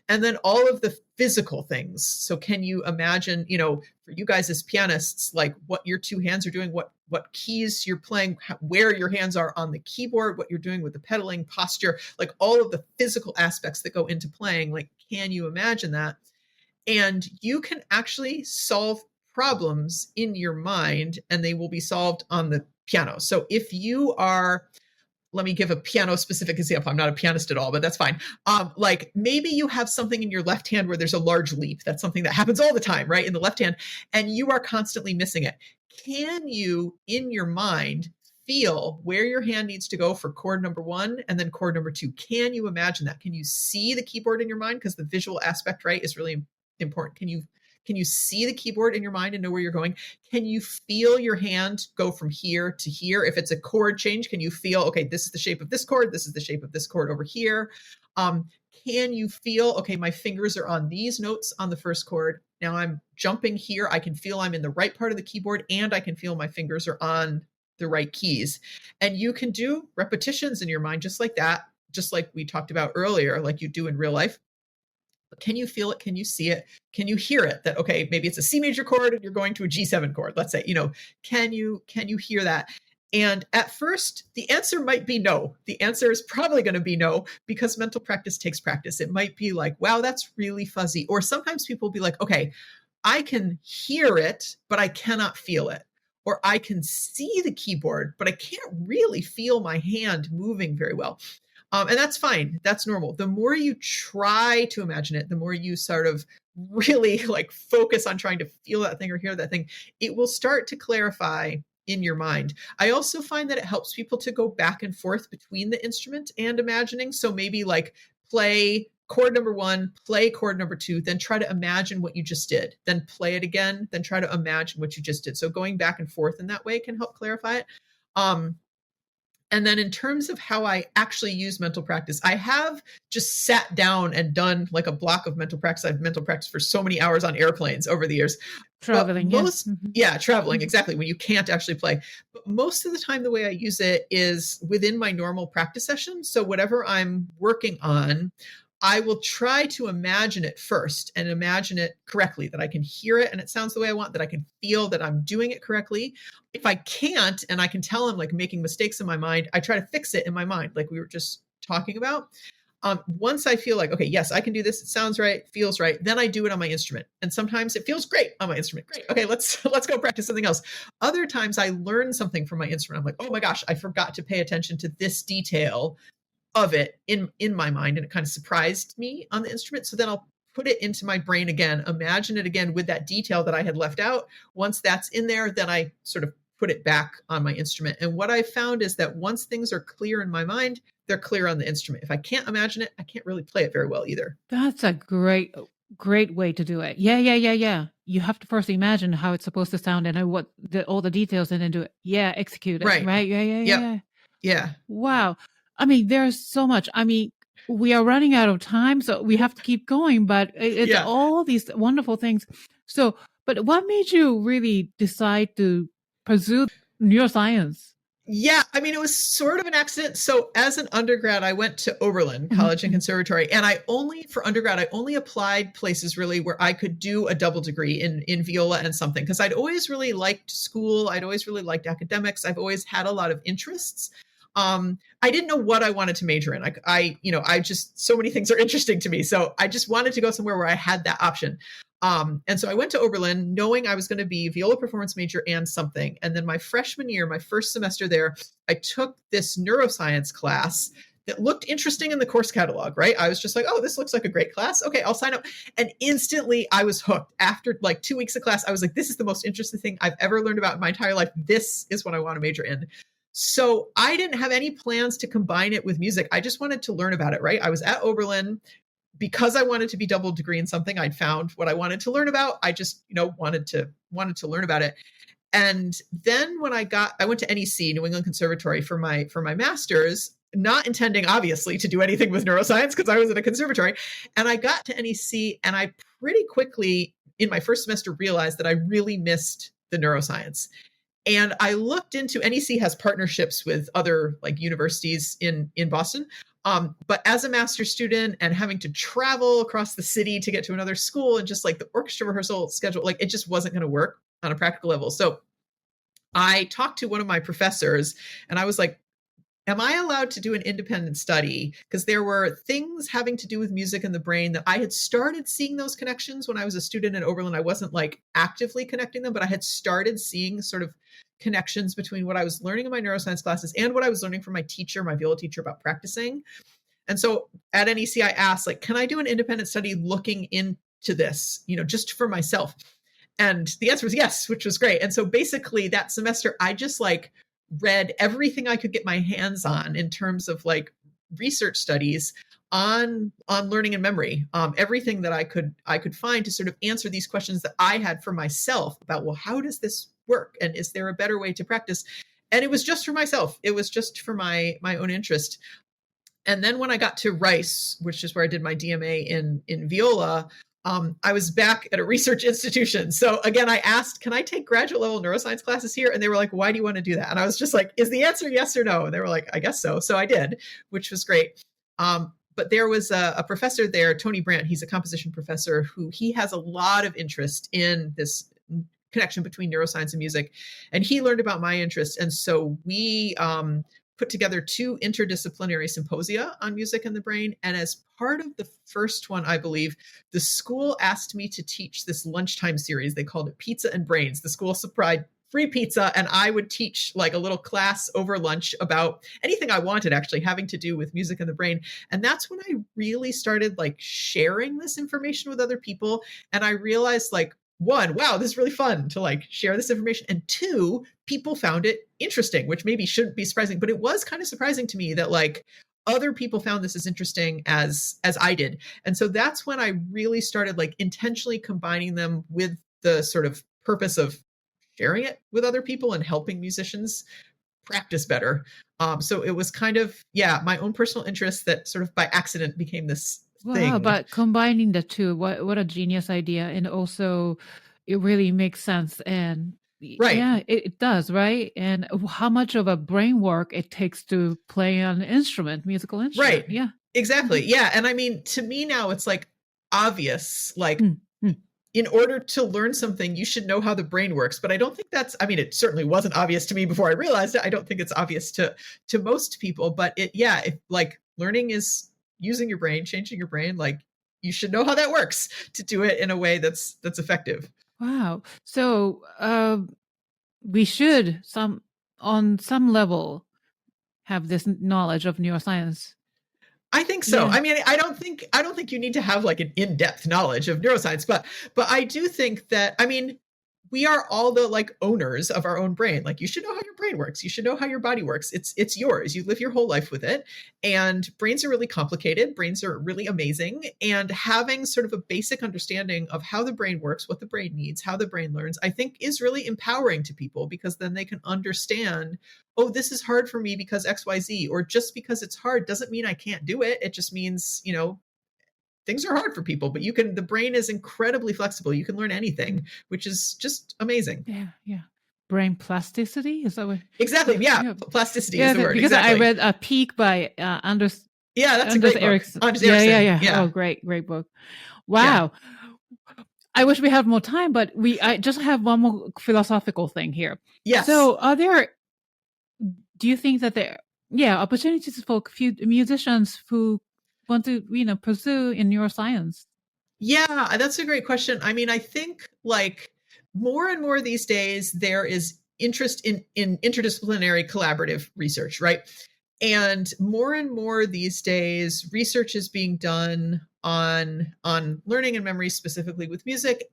And then all of the physical things. So can you imagine, for you guys as pianists, like what your two hands are doing, what keys you're playing, where your hands are on the keyboard, what you're doing with the pedaling, posture, like all of the physical aspects that go into playing, like, can you imagine that? And you can actually solve problems in your mind, and they will be solved on the piano. So if you are, let me give a piano specific example. I'm not a pianist at all, but that's fine. Like maybe you have something in your left hand where there's a large leap. That's something that happens all the time, right? In the left hand, and you are constantly missing it. Can you, in your mind, feel where your hand needs to go for chord number 1 and then chord number 2? Can you imagine that? Can you see the keyboard in your mind? Because the visual aspect, right, is really important. Can you see the keyboard in your mind and know where you're going? Can you feel your hand go from here to here? If it's a chord change, can you feel, okay, this is the shape of this chord, this is the shape of this chord over here? Can you feel, okay, my fingers are on these notes on the first chord. Now I'm jumping here. I can feel I'm in the right part of the keyboard, and I can feel my fingers are on the right keys. And you can do repetitions in your mind just like that, just like we talked about earlier, like you do in real life. But can you feel it? Can you see it? Can you hear it? That, okay, maybe it's a C major chord and you're going to a G7 chord, let's say, can you hear that? And at first, the answer might be no. The answer is probably going to be no, because mental practice takes practice. It might be like, wow, that's really fuzzy. Or sometimes people will be like, okay, I can hear it, but I cannot feel it. Or I can see the keyboard, but I can't really feel my hand moving very well. And that's fine. That's normal. The more you try to imagine it, the more you sort of really like focus on trying to feel that thing or hear that thing, it will start to clarify in your mind. I also find that it helps people to go back and forth between the instrument and imagining. So maybe like play chord number 1, play chord number 2, then try to imagine what you just did, then play it again, then try to imagine what you just did. So going back and forth in that way can help clarify it. And then in terms of how I actually use mental practice, I have just sat down and done like a block of mental practice. I've mental practice for so many hours on airplanes over the years. Traveling, but traveling, exactly, when you can't actually play. But most of the time, the way I use it is within my normal practice session. So whatever I'm working on, I will try to imagine it first and imagine it correctly, that I can hear it and it sounds the way I want, that I can feel that I'm doing it correctly. If I can't, and I can tell I'm like making mistakes in my mind, I try to fix it in my mind, like we were just talking about. Once I feel like, okay, yes, I can do this. It sounds right, feels right. Then I do it on my instrument. And sometimes it feels great on my instrument. Great. Okay, let's go practice something else. Other times I learn something from my instrument. I'm like, oh my gosh, I forgot to pay attention to this detail of it in my mind, and it kind of surprised me on the instrument. So then I'll put it into my brain again, imagine it again with that detail that I had left out. Once that's in there, then I sort of put it back on my instrument. And what I found is that once things are clear in my mind, they're clear on the instrument. If I can't imagine it, I can't really play it very well either. That's a great way to do it. Yeah. You have to first imagine how it's supposed to sound and what all the details, and then do it. Yeah, execute it. Right. Yeah. Wow. I mean, there's so much. I mean, we are running out of time, so we have to keep going, but it's all these wonderful things. So, but what made you really decide to pursue neuroscience? Yeah, I mean, it was sort of an accident. So as an undergrad, I went to Oberlin College and Conservatory, and for undergrad, I only applied places really where I could do a double degree in viola and something, because I'd always really liked school. I'd always really liked academics. I've always had a lot of interests. I didn't know what I wanted to major in. I just, so many things are interesting to me. So I just wanted to go somewhere where I had that option. And so I went to Oberlin knowing I was going to be viola performance major and something. And then my freshman year, my first semester there, I took this neuroscience class that looked interesting in the course catalog, right? I was just like, oh, this looks like a great class. Okay, I'll sign up. And instantly I was hooked. After like 2 weeks of class, I was like, this is the most interesting thing I've ever learned about in my entire life. This is what I want to major in. So I didn't have any plans to combine it with music. I just wanted to learn about it, right? I was at Oberlin because I wanted to be double degree in something. I'd found what I wanted to learn about. I just, wanted to learn about it. And then when I went to NEC, New England Conservatory, for my master's, not intending obviously to do anything with neuroscience because I was at a conservatory. And I got to NEC, and I pretty quickly in my first semester realized that I really missed the neuroscience. And I looked into, NEC has partnerships with other like universities in Boston. But as a master's student and having to travel across the city to get to another school, and just like the orchestra rehearsal schedule, like it just wasn't going to work on a practical level. So I talked to one of my professors, and I was like, am I allowed to do an independent study? Because there were things having to do with music and the brain that I had started seeing those connections when I was a student at Oberlin. I wasn't like actively connecting them, but I had started seeing sort of connections between what I was learning in my neuroscience classes and what I was learning from my teacher, my viola teacher, about practicing. And so at NEC, I asked, like, can I do an independent study looking into this, just for myself? And the answer was yes, which was great. And so basically that semester, I just like read everything I could get my hands on in terms of like research studies on learning and memory, everything that I could find to sort of answer these questions that I had for myself about, well, how does this work? And is there a better way to practice? And it was just for myself. It was just for my own interest. And then when I got to Rice, which is where I did my DMA in viola, I was back at a research institution. So again, I asked, can I take graduate level neuroscience classes here? And they were like, why do you want to do that? And I was just like, is the answer yes or no? And they were like, I guess so. So I did, which was great. But there was a professor there, Tony Brandt. He's a composition professor he has a lot of interest in this connection between neuroscience and music. And he learned about my interest. And so we put together 2 interdisciplinary symposia on music and the brain. And as part of the first one, I believe, the school asked me to teach this lunchtime series. They called it Pizza and Brains. The school supplied free pizza, and I would teach like a little class over lunch about anything I wanted, actually having to do with music and the brain. And that's when I really started like sharing this information with other people. And I realized, like, 1, wow, this is really fun to like share this information. And 2, people found it interesting, which maybe shouldn't be surprising, but it was kind of surprising to me that like other people found this as interesting as I did. And so that's when I really started like intentionally combining them with the sort of purpose of sharing it with other people and helping musicians practice better. So it was kind of, my own personal interest that sort of by accident became this thing. But combining the two, what a genius idea. And also it really makes sense. And right. Yeah, it does, right? And how much of a brain work it takes to play an instrument, musical instrument. Right. Yeah. Exactly. Yeah. And I mean, to me now, it's like obvious, like in order to learn something, you should know how the brain works. But I don't think that's, I mean, it certainly wasn't obvious to me before I realized it. I don't think it's obvious to most people, but if like learning is using your brain, changing your brain, like you should know how that works to do it in a way that's effective. Wow. So we should on some level have this knowledge of neuroscience. I think so. Yeah. I mean, I don't think you need to have like an in-depth knowledge of neuroscience, but I do think that, I mean, we are all the like owners of our own brain. Like you should know how your brain works. You should know how your body works. It's yours. You live your whole life with it. And brains are really complicated. Brains are really amazing. And having sort of a basic understanding of how the brain works, what the brain needs, how the brain learns, I think is really empowering to people, because then they can understand, oh, this is hard for me because XYZ, or just because it's hard doesn't mean I can't do it. It just means, things are hard for people, but the brain is incredibly flexible. You can learn anything, which is just amazing. Yeah. Brain plasticity? Is that what? Exactly. Yeah. Plasticity is the word. Because exactly. I read A Peak by Anders. Yeah, that's Anders a great Ericsson. book. Anders Ericsson. Yeah. Oh, great book. Wow. Yeah. I wish we had more time, but I just have one more philosophical thing here. Yes. So do you think that there are opportunities for musicians who want to, pursue in neuroscience? Yeah, that's a great question. I mean, I think like more and more these days, there is interest in interdisciplinary collaborative research, right? And more these days, research is being done on learning and memory, specifically with music,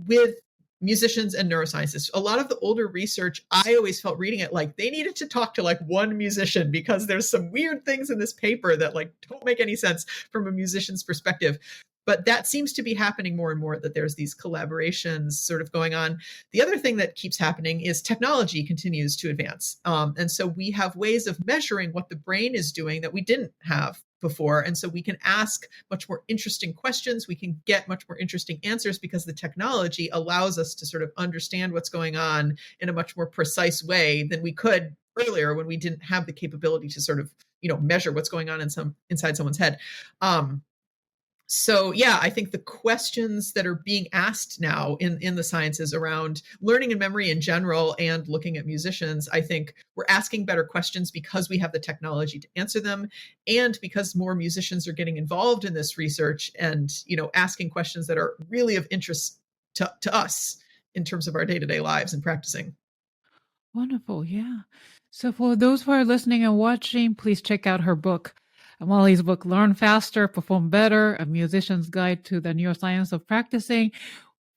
with musicians and neuroscientists. A lot of the older research, I always felt reading it like they needed to talk to like one musician, because there's some weird things in this paper that like don't make any sense from a musician's perspective. But that seems to be happening more and more, that there's these collaborations sort of going on. The other thing that keeps happening is technology continues to advance. And so we have ways of measuring what the brain is doing that we didn't have before. And so we can ask much more interesting questions. We can get much more interesting answers, because the technology allows us to sort of understand what's going on in a much more precise way than we could earlier, when we didn't have the capability to sort of, measure what's going on inside someone's head. So I think the questions that are being asked now in the sciences around learning and memory in general, and looking at musicians, I think we're asking better questions because we have the technology to answer them, and because more musicians are getting involved in this research and, asking questions that are really of interest to us in terms of our day-to-day lives and practicing. Wonderful. Yeah. So for those who are listening and watching, please check out her book, Molly's book, Learn Faster, Perform Better, A Musician's Guide to the Neuroscience of Practicing,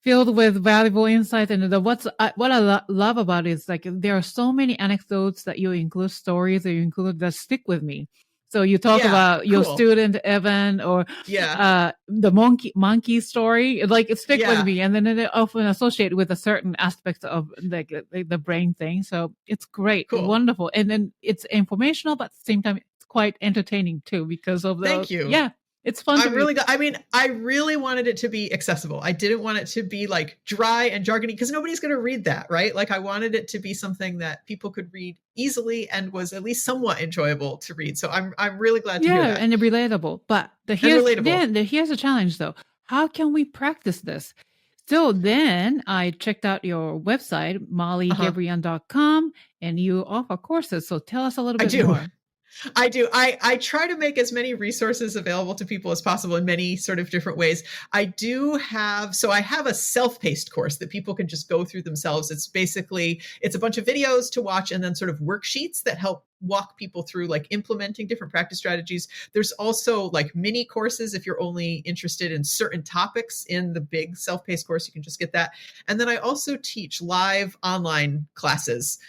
filled with valuable insights. And what I love about it is like there are so many anecdotes that you include, stories that you include that stick with me. So you talk about your student, Evan, or the monkey story, like it stick with me. And then it often associated with a certain aspect of like the brain thing. So it's great, wonderful. And then it's informational, but at the same time, quite entertaining too, because of the Thank you. Yeah, it's fun. I really wanted it to be accessible. I didn't want it to be like dry and jargony, because nobody's going to read that, right? Like I wanted it to be something that people could read easily and was at least somewhat enjoyable to read. So I'm really glad to hear that. And relatable. But here's a challenge though. How can we practice this? So then I checked out your website, mollygebrian.com, and you offer courses. So tell us a little I bit do. more. I do. I try to make as many resources available to people as possible in many sort of different ways. I have a self-paced course that people can just go through themselves. It's a bunch of videos to watch and then sort of worksheets that help walk people through like implementing different practice strategies. There's also like mini courses if you're only interested in certain topics in the big self-paced course, you can just get that. And then I also teach live online classes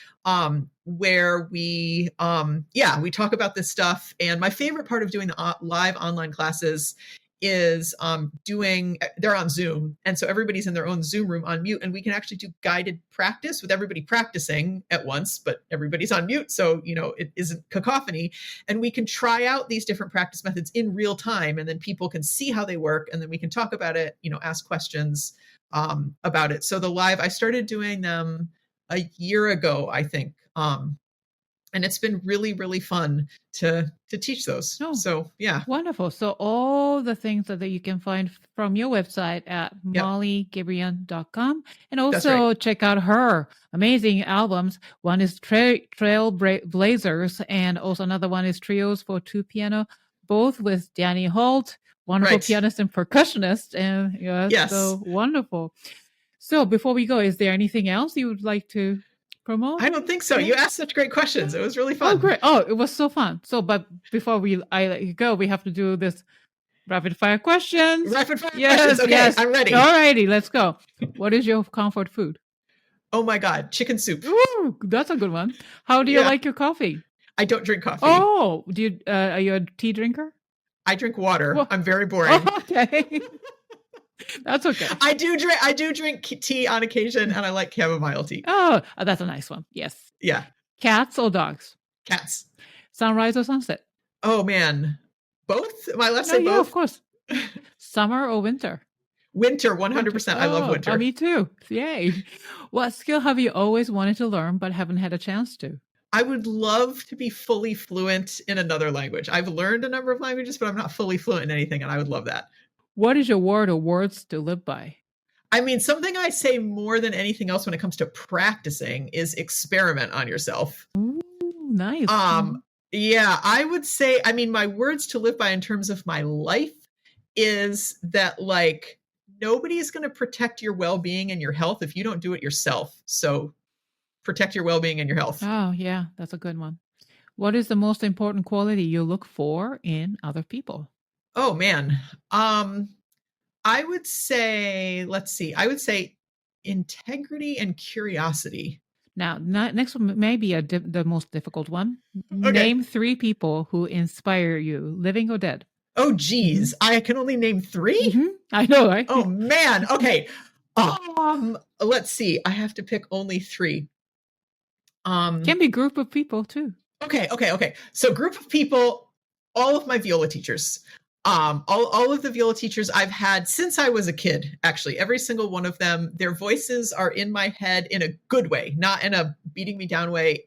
where we talk about this stuff. And my favorite part of doing the live online classes is they're on Zoom. And so everybody's in their own Zoom room on mute, and we can actually do guided practice with everybody practicing at once, but everybody's on mute. So, it isn't cacophony, and we can try out these different practice methods in real time. And then people can see how they work. And then we can talk about it, ask questions about it. So I started doing them a year ago, I think. And it's been really, really fun to teach those. Oh, so yeah. Wonderful. So all the things that you can find from your website at mollygebrian.com, and also check out her amazing albums. One is Trailblazers, and also another one is Trios for Two Piano, both with Danny Holt, wonderful pianist and percussionist. And yes. So wonderful. So before we go, is there anything else you would like to promote? I don't think so. You asked such great questions. It was really fun. Oh, great. Oh, it was so fun. So, but before I let you go, we have to do this rapid fire questions. Rapid fire questions. Okay, yes. I'm ready. All righty, let's go. What is your comfort food? Oh my God, chicken soup. Ooh, that's a good one. How do you like your coffee? I don't drink coffee. Oh, are you a tea drinker? I drink water. Well, I'm very boring. Okay. That's okay. I do drink tea on occasion, and I like chamomile tea. Oh, that's a nice one. Yes. Yeah. Cats or dogs? Cats. Sunrise or sunset? Oh man, both. Am I allowed to say both? Yeah, of course. Summer or winter? Winter, 100%. I love winter. Me too. Yay. What skill have you always wanted to learn but haven't had a chance to? I would love to be fully fluent in another language. I've learned a number of languages, but I'm not fully fluent in anything, and I would love that. What is your word or words to live by? I mean, something I say more than anything else when it comes to practicing is experiment on yourself. Ooh, nice. Yeah, I would say, I mean, my words to live by in terms of my life is that like nobody's going to protect your well-being and your health if you don't do it yourself. So protect your well-being and your health. Oh, yeah, that's a good one. What is the most important quality you look for in other people? Oh man. I would say, I would say integrity and curiosity. Now, next one may be the most difficult one. Okay. Name 3 people who inspire you, living or dead. Oh, geez. I can only name 3? Mm-hmm. I know, right? Oh, man. Okay. Let's see. I have to pick only 3. Can be group of people, too. Okay. So group of people, all of my viola teachers. All of the viola teachers I've had since I was a kid, actually, every single one of them, their voices are in my head in a good way, not in a beating me down way,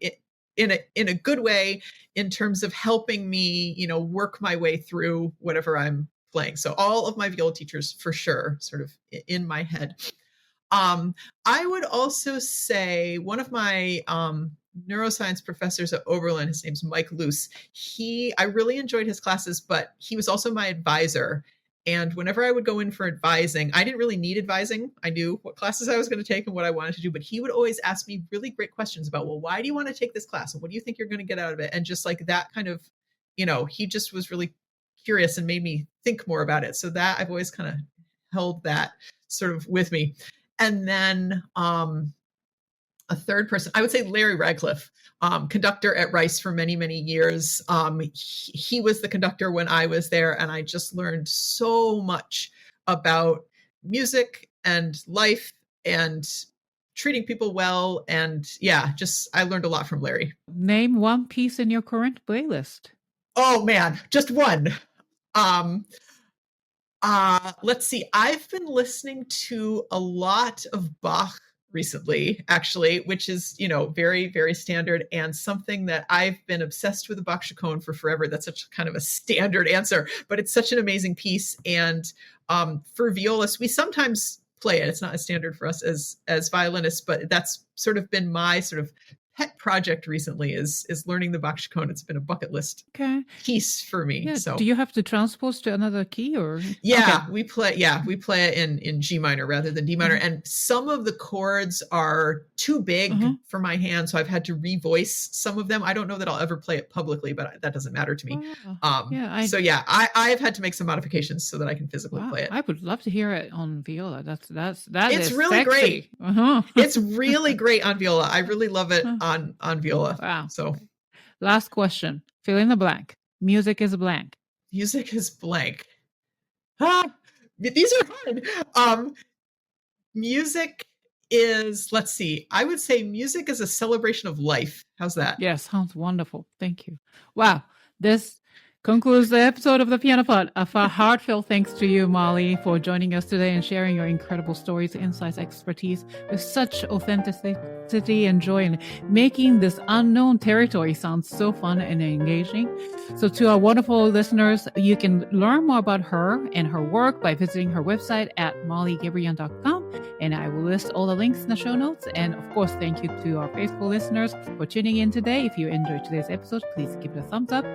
in a good way in terms of helping me, work my way through whatever I'm playing. So all of my viola teachers for sure, sort of in my head. I would also say one of my neuroscience professors at Aural, his name's Mike Luce. I really enjoyed his classes, but he was also my advisor. And whenever I would go in for advising, I didn't really need advising. I knew what classes I was going to take and what I wanted to do, but he would always ask me really great questions about, well, why do you want to take this class? And what do you think you're going to get out of it? And just like that kind of, he just was really curious and made me think more about it. So that I've always kind of held that sort of with me. And then, a third person, I would say Larry Radcliffe, conductor at Rice for many, many years. He was the conductor when I was there, and I just learned so much about music and life and treating people well. And yeah, I learned a lot from Larry. Name one piece in your current playlist. Oh man, just one. Let's see. I've been listening to a lot of Bach recently, actually, which is, very, very standard and something that I've been obsessed with the Bach chaconne for forever. That's such kind of a standard answer, but it's such an amazing piece. And for violists, we sometimes play it. It's not a standard for us as violinists, but that's sort of been my sort of pet project recently is learning the Bach chaconne. It's been a bucket list piece for me. Yeah. So do you have to transpose to another key or? Yeah, we play it in G minor rather than D minor. And some of the chords are too big for my hand, so I've had to revoice some of them. I don't know that I'll ever play it publicly, but that doesn't matter to me. I've had to make some modifications so that I can physically play it. I would love to hear it on viola. It's really sexy. great. It's really great on viola. I really love it on viola. Wow. So last question. Fill in the blank. Music is blank. Music is blank. These are hard. Music is, let's see, I would say music is a celebration of life. How's that? Yes, sounds wonderful. Thank you. Wow. This concludes the episode of the Piano Pod. A heartfelt thanks to you, Molly, for joining us today and sharing your incredible stories, insights, expertise with such authenticity and joy, and making this unknown territory sound so fun and engaging. So to our wonderful listeners, you can learn more about her and her work by visiting her website at mollygebrian.com, and I will list all the links in the show notes. And of course, thank you to our faithful listeners for tuning in today. If you enjoyed today's episode, please give it a thumbs up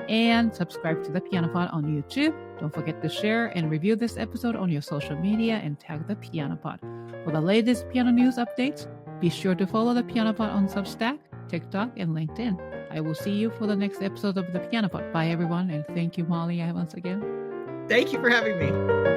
and subscribe to the Piano Pod on YouTube. Don't forget to share and review this episode on your social media and tag the Piano Pod. For the latest piano news updates, be sure to follow the Piano Pod on Substack, TikTok, and LinkedIn. I will see you for the next episode of the Piano Pod. Bye, everyone, and thank you, Molly, once again. Thank you for having me.